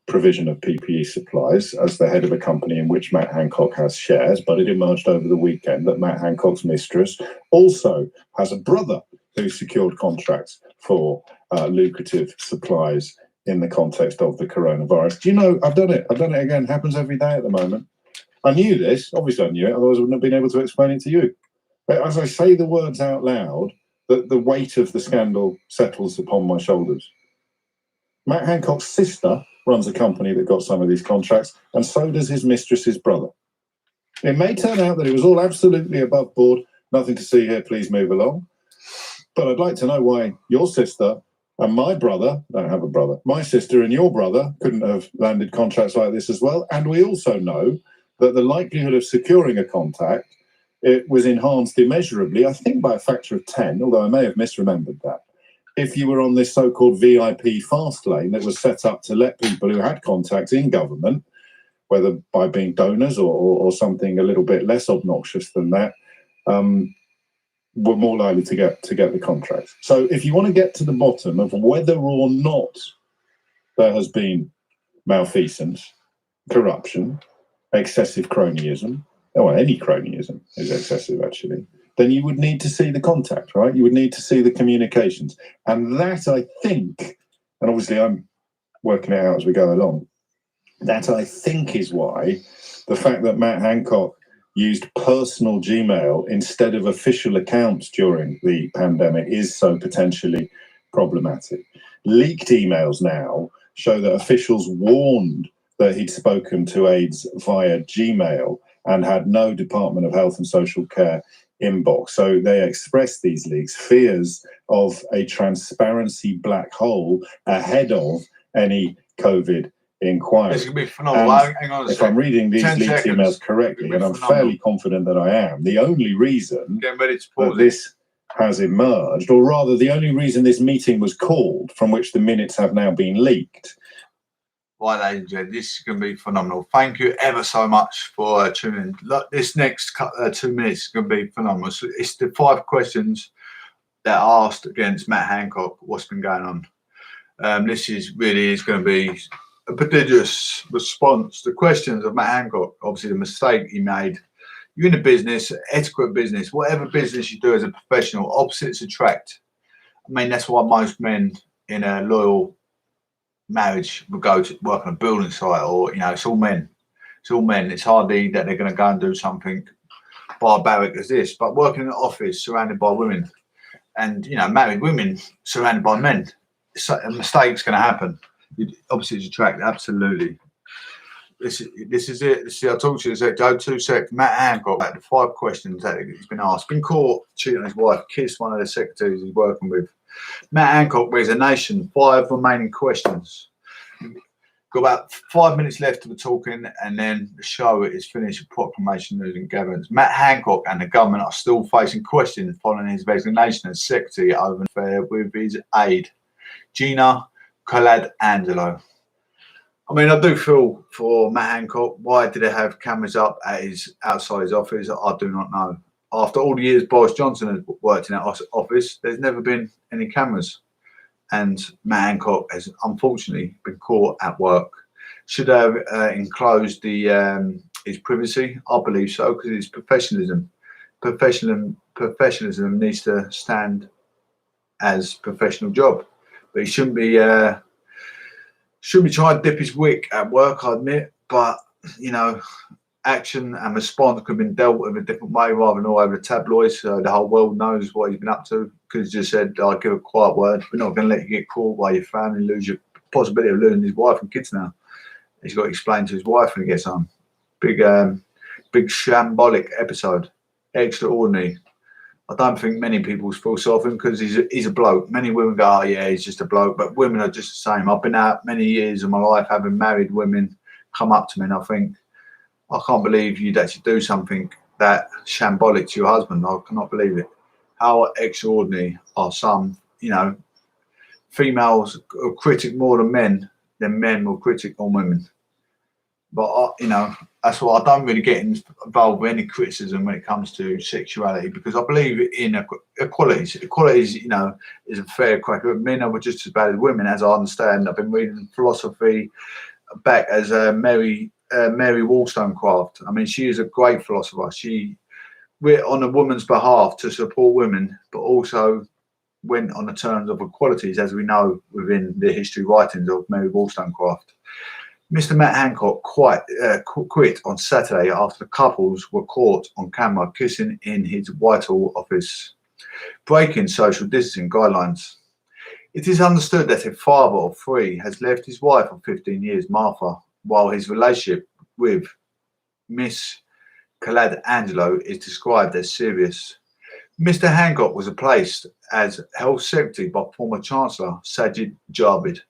provision of PPE supplies as the head of a company in which Matt Hancock has shares, but it emerged over the weekend that Matt Hancock's mistress also has a brother who secured contracts for lucrative supplies in the context of the coronavirus. Do you know, I've done it again. It happens every day at the moment. I knew this, obviously I knew it, otherwise I wouldn't have been able to explain it to you. But as I say the words out loud, the weight of the scandal settles upon my shoulders. Matt Hancock's sister runs a company that got some of these contracts, and so does his mistress's brother. It may turn out that it was all absolutely above board, nothing to see here, please move along. But I'd like to know why your sister and my brother, I don't have a brother, my sister and your brother couldn't have landed contracts like this as well. And we also know that the likelihood of securing a contact, it was enhanced immeasurably, I think by a factor of 10, although I may have misremembered that, if you were on this so-called VIP fast lane that was set up to let people who had contacts in government, whether by being donors or something a little bit less obnoxious than that, were more likely to get the contracts. So if you want to get to the bottom of whether or not there has been malfeasance, corruption, excessive cronyism, or any cronyism is excessive actually, then you would need to see the contact, right? You would need to see the communications. And that, I think, and obviously I'm working it out as we go along, that I think is why the fact that Matt Hancock used personal Gmail instead of official accounts during the pandemic is so potentially problematic. Leaked emails now show that officials warned that he'd spoken to aides via Gmail and had no Department of Health and Social Care inbox. So they expressed these leaks, fears of a transparency black hole ahead of any COVID inquiry. This could be phenomenal. And Hang on a if sec. I'm reading these 10 leaked seconds. emails correctly, and I'm Phenomenal. fairly confident that I am, the only reason Getting ready to that pause it. this has emerged, or rather the only reason this meeting was called, from which the minutes have now been leaked. Right, ladies and gentlemen, this is going to be phenomenal. Thank you ever so much for tuning in. Look, this next 2 minutes is going to be phenomenal. So it's the 5 questions that are asked against Matt Hancock. What's been going on? This is going to be a prodigious response. The questions of Matt Hancock, obviously the mistake he made. You're in a business, etiquette business, whatever business you do as a professional, opposites attract. I mean, that's why most men in a loyal marriage would go to work on a building site, or, you know, it's all men. It's all men. It's hardly that they're going to go and do something barbaric as this. But working in an office surrounded by women, and, you know, married women surrounded by men, a mistake's going to happen. Opposites attract, absolutely. This is it. This is, I told you, it's like, go 2 seconds. Matt Hancock, about the 5 questions that he's been asked. Been caught cheating on his wife, kissed one of the secretaries he's working with. Matt Hancock, resignation, 5 remaining questions. Got about 5 minutes left of the talking, and then the show is finished with proclamation, news and gatherings. Matt Hancock and the government are still facing questions following his resignation as secretary over an affair with his aide, Gina Collad-Angelo. I mean, I do feel for Matt Hancock. Why did they have cameras up at outside his office? I do not know. After all the years Boris Johnson has worked in that office, there's never been any cameras. And Matt Hancock has unfortunately been caught at work. Should have enclosed his privacy? I believe so, because it's professionalism. Professionalism needs to stand as professional job. But he shouldn't be trying to dip his wick at work, I admit. But, you know, action and response could have been dealt with a different way rather than all over the tabloids. So the whole world knows what he's been up to. Could have just said, I'll give a quiet word. We're not going to let you get caught by your family, lose your possibility of losing his wife and kids now. He's got to explain to his wife when he gets home. Big shambolic episode. Extraordinary. I don't think many people feel sorry for him because he's a bloke. Many women go, oh yeah, he's just a bloke. But women are just the same. I've been out many years of my life having married women come up to me, and I think, I can't believe you'd actually do something that shambolic to your husband. I cannot believe it. How extraordinary are some, you know, females critic more than men will critic on women. But, you know, that's why I don't really get involved with any criticism when it comes to sexuality, because I believe in equalities. Equalities, you know, is a fair crack. Men are just as bad as women, as I understand. I've been reading philosophy back as Mary Wollstonecraft. I mean, she is a great philosopher. We're on a woman's behalf to support women, but also went on the terms of equalities, as we know within the history writings of Mary Wollstonecraft. Mr. Matt Hancock quit on Saturday after the couples were caught on camera kissing in his Whitehall office, breaking social distancing guidelines. It is understood that a father of 3 has left his wife of 15 years, Martha, while his relationship with Miss Collad-Angelo is described as serious. Mr. Hancock was replaced as Health Secretary by former Chancellor Sajid Javid,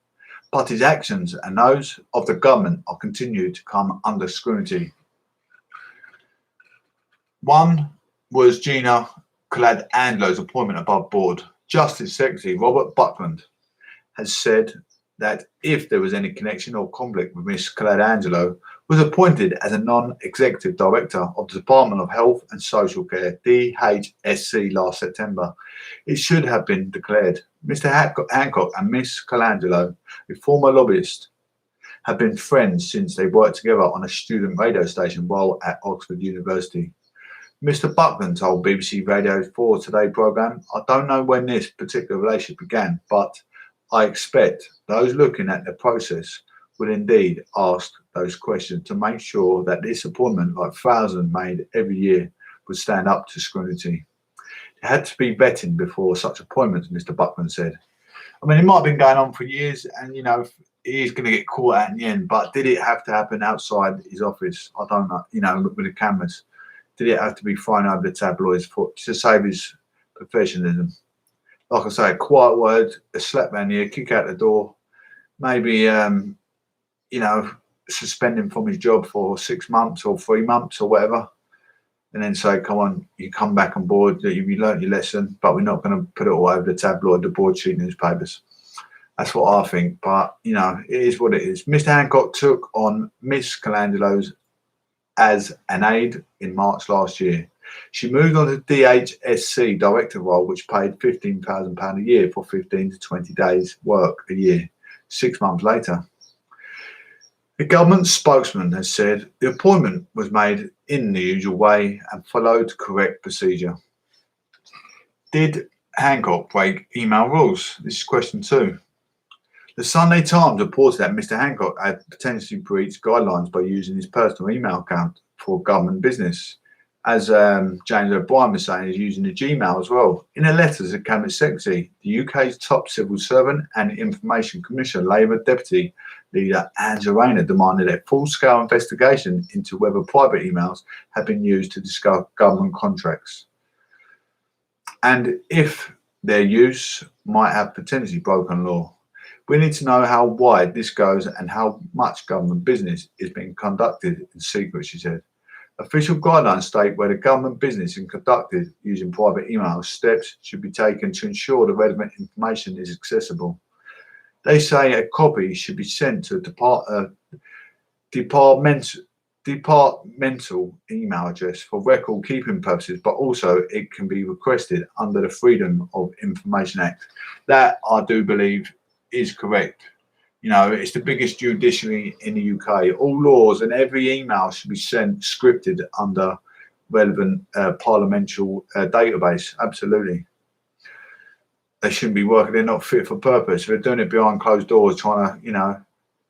but his actions and those of the government are continued to come under scrutiny. One was Gina Collad-Angelo's appointment above board. Justice Secretary Robert Buckland has said that if there was any connection or conflict with Ms. Collad-Angelo, was appointed as a non-executive director of the Department of Health and Social Care, DHSC, last September. It should have been declared. Mr. Hancock and Ms. Collad-Angelo, a former lobbyist, have been friends since they worked together on a student radio station while at Oxford University. Mr. Buckland told BBC Radio 4 Today programme, I don't know when this particular relationship began, but I expect those looking at the process will indeed ask those questions to make sure that this appointment, like thousands made every year, would stand up to scrutiny. It had to be vetting before such appointments, Mr. Buckland said. I mean, it might have been going on for years, and, you know, he's going to get caught out in the end, but did it have to happen outside his office? I don't know, you know, with the cameras. Did it have to be thrown over the tabloids to save his professionalism? Like I say, a quiet word, a slap round here, kick out the door, maybe suspend him from his job for 6 months or 3 months or whatever, and then say, come on, you come back on board, that you learnt your lesson, but we're not going to put it all over the tabloid, the broadsheet newspapers. That's what I think, but, it is what it is. Mr. Hancock took on Miss Colangelo's as an aide in March last year. She moved on to DHSC director role, which paid £15,000 a year for 15 to 20 days work a year. 6 months later, the government spokesman has said the appointment was made in the usual way and followed correct procedure. Did Hancock break email rules? This is question 2. The Sunday Times reported that Mr. Hancock had potentially breached guidelines by using his personal email account for government business. As James O'Brien was saying, he's using the Gmail as well. In a letter to the Cabinet Secretary, the UK's top civil servant and Information Commissioner Labour Deputy Leader Angela Rayner demanded a full-scale investigation into whether private emails had been used to discuss government contracts, and if their use might have potentially broken law. We need to know how wide this goes and how much government business is being conducted in secret, she said. Official guidelines state where the government business is conducted using private emails, steps should be taken to ensure the relevant information is accessible. They say a copy should be sent to a departmental email address for record keeping purposes, but also it can be requested under the Freedom of Information Act. That, I do believe, is correct. It's the biggest judiciary in the UK. All laws and every email should be sent scripted under relevant parliamentary database. Absolutely. They shouldn't be working. They're not fit for purpose. They're doing it behind closed doors, trying to,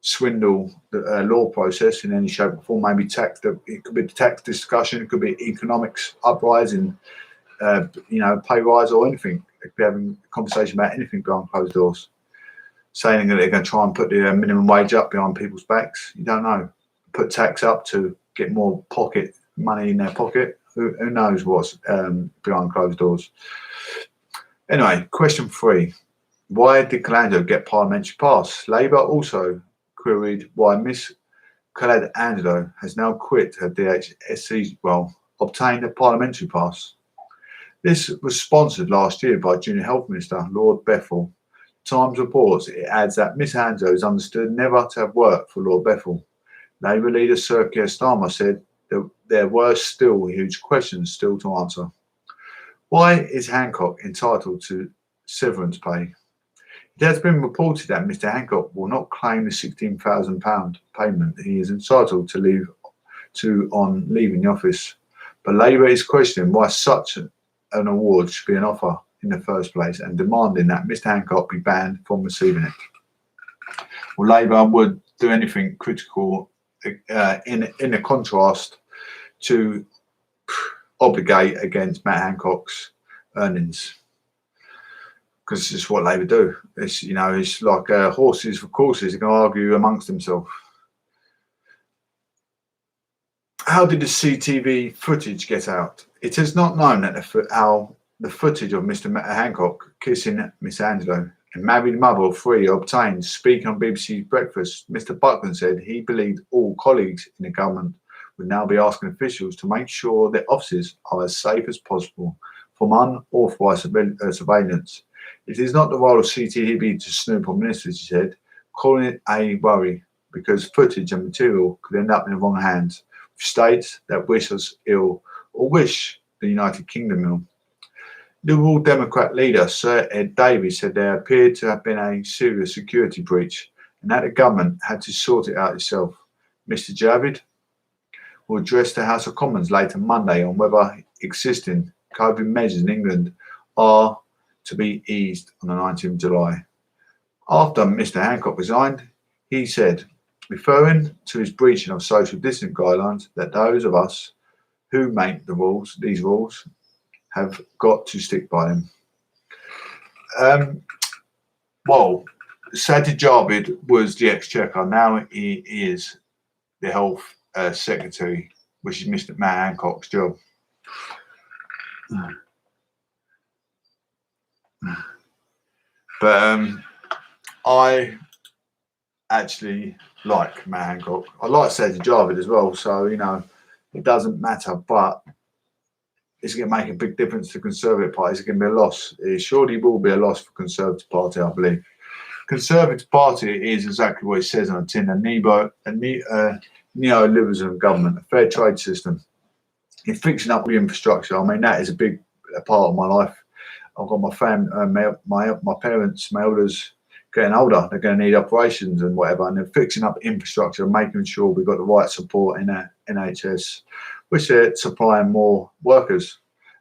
swindle the law process in any shape or form. Maybe tax. It could be the tax discussion. It could be economics uprising, pay rise or anything. They could be having a conversation about anything behind closed doors. Saying that they're going to try and put the minimum wage up behind people's backs. You don't know. Put tax up to get more pocket money in their pocket. Who knows what's behind closed doors. Anyway, question 3. Why did Colangelo get parliamentary pass? Labour also queried why Miss Colangelo has now quit her DHSC role, obtained a parliamentary pass. This was sponsored last year by Junior Health Minister Lord Bethell. Times reports it adds that Miss Hanzo is understood never to have worked for Lord Bethell. Labour leader Sir Keir Starmer said that there were still huge questions still to answer. Why is Hancock entitled to severance pay? It has been reported that Mr. Hancock will not claim the £16,000 payment he is entitled to on leaving the office, but Labour is questioning why such an award should be an offer in the first place and demanding that Mr. Hancock be banned from receiving it. Well, Labour would do anything critical in a contrast to obligate against Matt Hancock's earnings, because it's what Labour do. It's it's like horses for courses. They can argue amongst themselves. How did the CTV footage get out? It is not known that how the footage of Mr. Hancock kissing Miss Angelo, a married mother of 3, obtained. Speaking on BBC Breakfast, Mr. Buckland said he believed all colleagues in the government would now be asking officials to make sure their offices are as safe as possible from unauthorised surveillance. It is not the role of CTV to snoop on ministers, he said, calling it a worry because footage and material could end up in the wrong hands, with states that wish us ill or wish the United Kingdom ill. Liberal Democrat leader Sir Ed Davies said there appeared to have been a serious security breach and that the government had to sort it out itself. Mr. Javid will address the House of Commons later Monday on whether existing COVID measures in England are to be eased on the 19th of July. After Mr. Hancock resigned, he said, referring to his breaching of social distancing guidelines, that those of us who make these rules, have got to stick by them. Well, Sajid Javid was the Exchequer. Now he is the Health Secretary, which is Mr. Matt Hancock's job. But I actually like Matt Hancock. I like Sajid Javid as well, so you know it doesn't matter, but it's going to make a big difference to the Conservative Party. It's going to be a loss. It surely will be a loss for the Conservative Party, I believe. Conservative Party is exactly what it says on the tin: a neoliberalism government, a fair trade system. In fixing up the infrastructure, I mean that is a big part of my life. I've got my family, my parents, my elders getting older. They're going to need operations and whatever, and they're fixing up infrastructure and making sure we've got the right support in our NHS, which they're supplying more workers.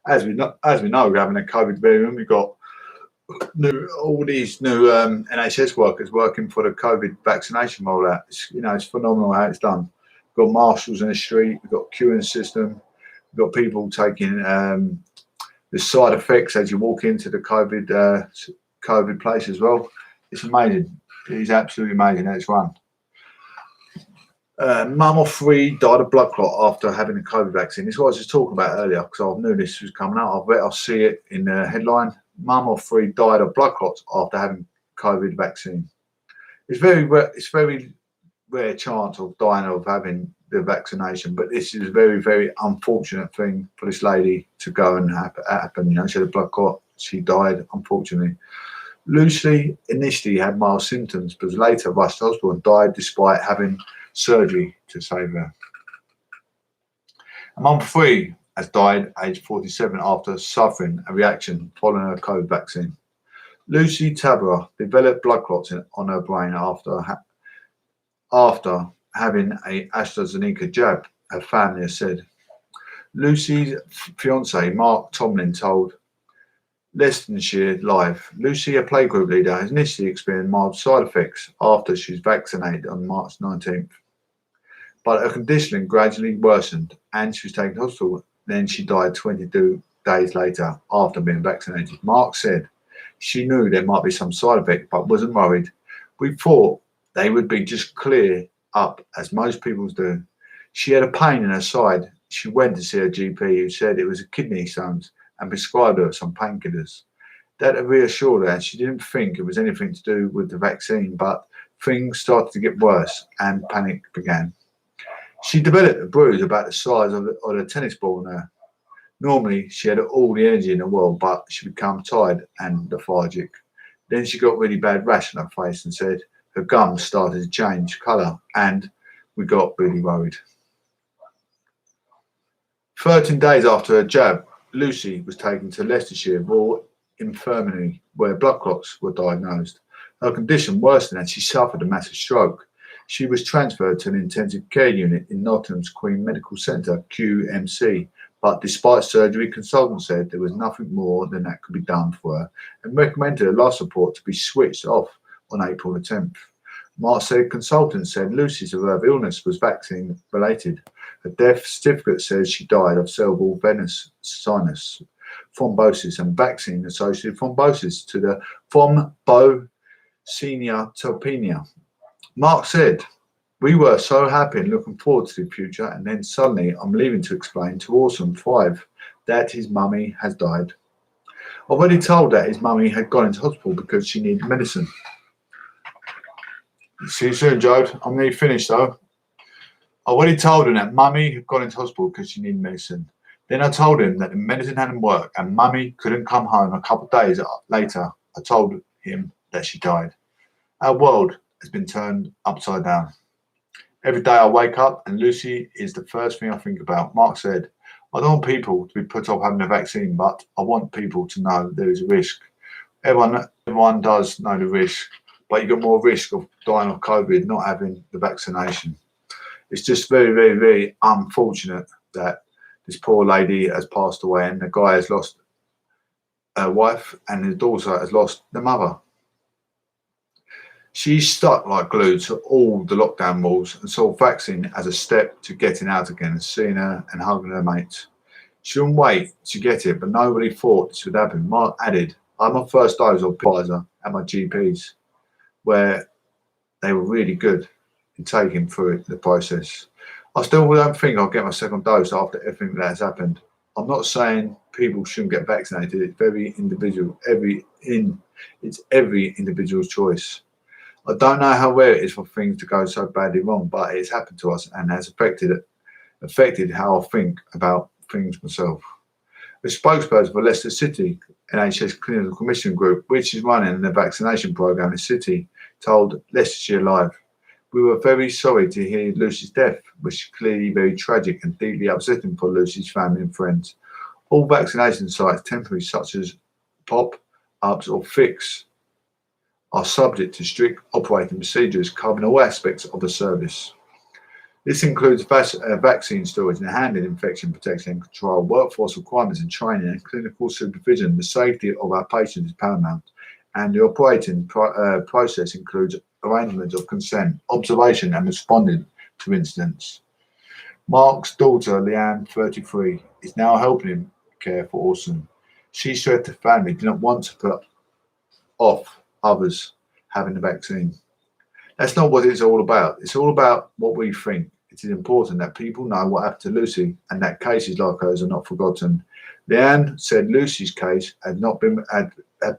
As we know, we're having a COVID variant. We've got all these new NHS workers working for the COVID vaccination rollout. It's phenomenal how it's done. We've got marshals in the street. We've got queuing system. We've got people taking the side effects as you walk into the COVID place as well. It's amazing. It is absolutely amazing how it's run. Mum of 3 died of blood clot after having a COVID vaccine. This is what I was just talking about earlier because I knew this was coming out. I'll see it in the headline. Mum of 3 died of blood clots after having COVID vaccine. It's very rare chance of dying of having the vaccination, but this is a very, very unfortunate thing for this lady to go and happen. You know, she had a blood clot. She died, unfortunately. Lucy initially had mild symptoms, but later rushed to hospital and died despite having surgery to save her. A mum of 3 has died aged 47 after suffering a reaction following her COVID vaccine. Lucy Tabora developed blood clots on her brain after having a AstraZeneca jab, her family has said. Lucy's fiance, Mark Tomlin, told Leicestershire Live, Lucy, a playgroup leader, has initially experienced mild side effects after she was vaccinated on March 19th. But her condition gradually worsened and she was taken to hospital. Then she died 22 days later after being vaccinated. Mark said she knew there might be some side effect but wasn't worried. We thought they would be just clear up as most people do. She had a pain in her side. She went to see her GP who said it was a kidney stones and prescribed her some painkillers. That reassured her and she didn't think it was anything to do with the vaccine, but things started to get worse and panic began. She developed a bruise about the size of a tennis ball in her. Normally, she had all the energy in the world, but she became tired and lethargic. Then she got really bad rash on her face and said her gums started to change colour and we got really worried. 13 days after her jab, Lucy was taken to Leicestershire Royal Infirmary where blood clots were diagnosed. Her condition worsened and she suffered a massive stroke. She was transferred to an intensive care unit in Nottingham's Queen Medical Centre, QMC, but despite surgery, consultants said there was nothing more than that could be done for her and recommended her life support to be switched off on April the 10th. Mark said consultants said Lucy's illness was vaccine related. Her death certificate says she died of cerebral venous sinus thrombosis and vaccine-associated thrombosis to the thrombocytopenia. Mark said, we were so happy and looking forward to the future, and then suddenly I'm leaving to explain to Awesome 5 that his mummy has died. I've already told that his mummy had gone into hospital because she needed medicine. See you soon, Jode. I'm nearly finished though. I already told him that mummy had gone into hospital because she needed medicine. Then I told him that the medicine hadn't worked and mummy couldn't come home. A couple of days later, I told him that she died. Our world has been turned upside down. Every day I wake up and Lucy is the first thing I think about. Mark said, I don't want people to be put off having a vaccine, but I want people to know there is a risk. Everyone does know the risk, but you got more risk of dying of COVID not having the vaccination. It's just very, very, very unfortunate that this poor lady has passed away and the guy has lost her wife and his daughter has lost the mother. She's stuck like glue to all the lockdown rules and saw vaccine as a step to getting out again and seeing her and hugging her mates. She wouldn't wait to get it, but nobody thought this would happen. Mark added, I had my first dose of Pfizer at my GPs, where they were really good in taking through the process. I still don't think I'll get my second dose after everything that has happened. I'm not saying people shouldn't get vaccinated. It's very individual. It's every individual's choice. I don't know how rare it is for things to go so badly wrong, but it's happened to us and has affected how I think about things myself. The spokesperson for Leicester City NHS Clinical Commission Group, which is running the vaccination programme in the city, told Leicestershire Live, "We were very sorry to hear Lucy's death, which is clearly very tragic and deeply upsetting for Lucy's family and friends. All vaccination sites, temporary such as pop-ups or fix, are subject to strict operating procedures covering all aspects of the service. This includes vaccine storage and handling, infection protection and control, workforce requirements and training and clinical supervision. The safety of our patients is paramount, and the operating process includes arrangements of consent, observation and responding to incidents." Mark's daughter, Leanne, 33, is now helping him care for Orson. She said the family did not want to put off others having the vaccine. That's not what it's all about. It's all about what we think. It is important that people know what happened to Lucy and that cases like hers are not forgotten. Leanne said Lucy's case had been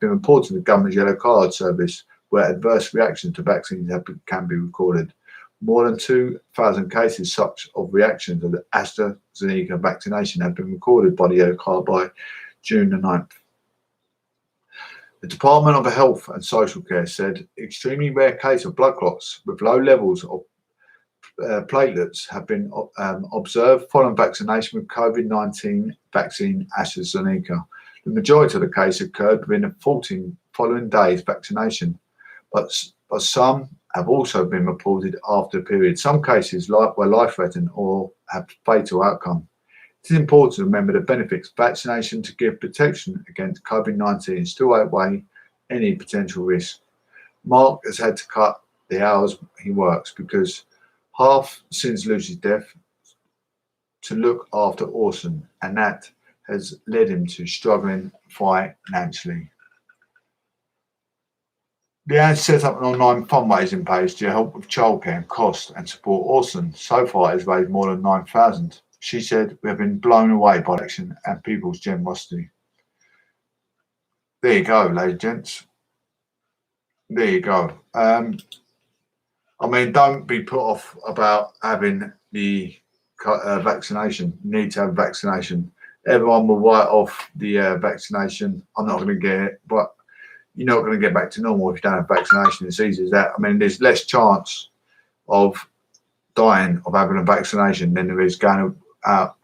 reported to the government's yellow card service, where adverse reactions to vaccines can be recorded. More than 2,000 cases such of reactions of the AstraZeneca vaccination have been recorded by the yellow card by June the 9th. The Department of Health and Social Care said extremely rare case of blood clots with low levels of platelets have been observed following vaccination with COVID-19 vaccine AstraZeneca. The majority of the case occurred within the 14 following days vaccination, but some have also been reported after a period. Some cases were life-threatening or have fatal outcome. It is important to remember the benefits of vaccination to give protection against COVID-19 still outweigh any potential risk. Mark has had to cut the hours he works because half since Lucy's death to look after Orson, and that has led him to struggling financially. Leanne set up an online fundraising page to help with childcare and cost and support Orson. So far, it has raised more than $9,000. She said, "We have been blown away by the action and people's generosity." There you go, ladies and gents. There you go. I mean, don't be put off about having the vaccination. You need to have vaccination. Everyone will write off the vaccination. I'm not going to get it, but you're not going to get back to normal if you don't have vaccination. It's easy as that. I mean, there's less chance of dying of having a vaccination than there is going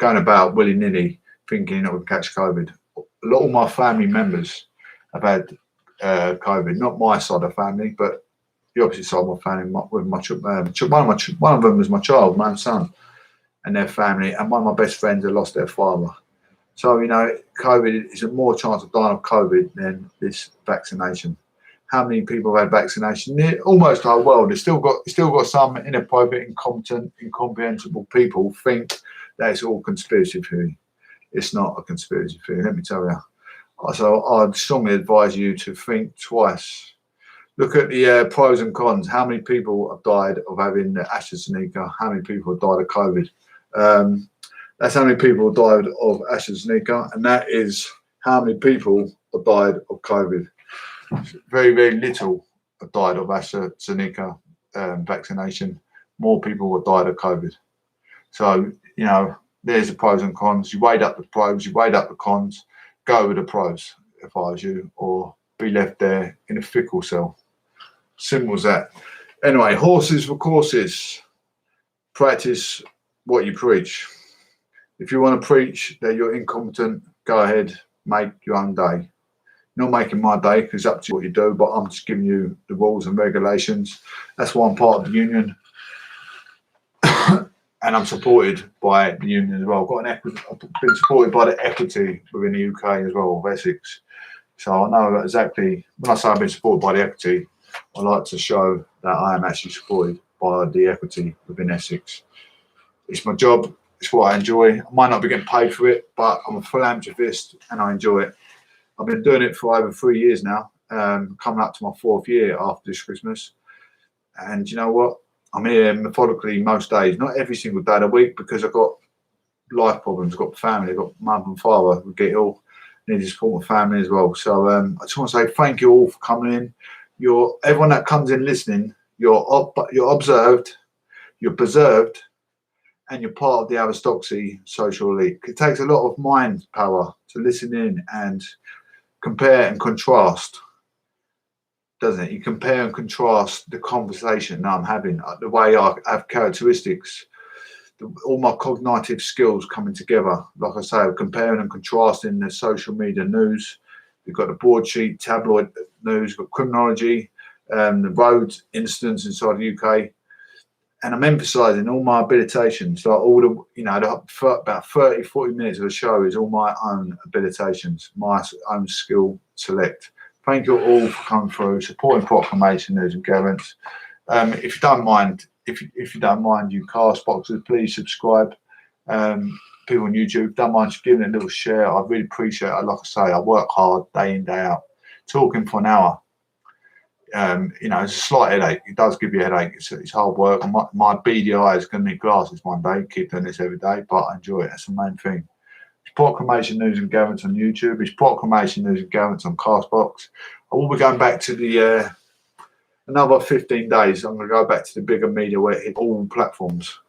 about willy-nilly thinking you're not going to catch COVID. A lot of my family members have had COVID, not my side of the family, but the opposite side of my family. One of them was my child, my own son, and their family, and one of my best friends had lost their father. So, you know, COVID is a more chance of dying of COVID than this vaccination. How many people have had vaccination? Almost the whole world. It's still got some inappropriate, incompetent, incomprehensible people think that it's all conspiracy theory. It's not a conspiracy theory, let me tell you. So I'd strongly advise you to think twice. Look at the pros and cons. How many people have died of having AstraZeneca? How many people have died of COVID? That's how many people have died of AstraZeneca, and that is how many people have died of COVID. Very, very little have died of AstraZeneca vaccination. More people have died of COVID. So, you know, there's the pros and cons. You weighed up the pros, you weighed up the cons. Go with the pros, if I was you, or be left there in a fickle cell. Simple as that. Anyway, horses for courses. Practice what you preach. If you want to preach that you're incompetent, go ahead, make your own day. Not making my day, because it's up to you what you do, but I'm just giving you the rules and regulations. That's why I'm part of the union. And I'm supported by the union as well. I've been supported by the equity within the UK as well, of Essex. So I know exactly, when I say I've been supported by the equity, I like to show that I am actually supported by the equity within Essex. It's my job, it's what I enjoy. I might not be getting paid for it, but I'm a philanthropist and I enjoy it. I've been doing it for over 3 years now, coming up to my 4th year after this Christmas. And you know what? I'm here methodically most days, not every single day of the week, because I've got life problems, I've got family, I've got mum and father who get ill, need to support my family as well. So I just want to say thank you all for coming in. everyone that comes in listening, you're observed, you're preserved, and you're part of the aristocracy social elite. It takes a lot of mind power to listen in and compare and contrast, doesn't it? You compare and contrast the conversation that I'm having, the way I have characteristics, all my cognitive skills coming together. Like I say, comparing and contrasting the social media news. We've got the broadsheet, tabloid news, we've got criminology, the road incidents inside the UK. And I'm emphasising all my habilitations, like all the, about 30, 40 minutes of the show is all my own habilitations, my own skill select. Thank you all for coming through, supporting Proclamation News and Gatherings. If you don't mind, if you don't mind, you cast boxes, please subscribe. People on YouTube, don't mind just giving it a little share. I really appreciate it. Like I say, I work hard day in, day out, talking for an hour. It's a slight headache. It does give you a headache. It's hard work. And my beady eyes going to need glasses one day. Keep doing this every day, but I enjoy it. That's the main thing. It's Proclamation News and Gatherings on YouTube. It's Proclamation News and Gatherings on Castbox. I will be going back to the another 15 days. I'm going to go back to the bigger media where it hit all platforms.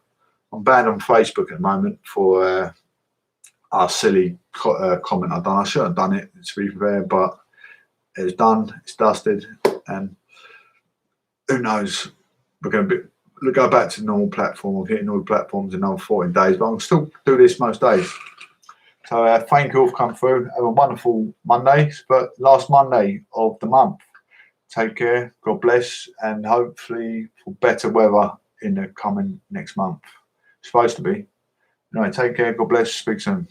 I'm banned on Facebook at the moment for a silly comment I've done. I shouldn't have done it, to be fair, but it's done. It's dusted. And who knows? We're going to go back to the normal platform. We're hitting all the platforms in another 14 days, but I'm still do this most days. So thank you all for coming through. Have a wonderful Monday, but last Monday of the month. Take care. God bless, and hopefully for better weather in the coming next month. It's supposed to be. Anyway, take care. God bless. Speak soon.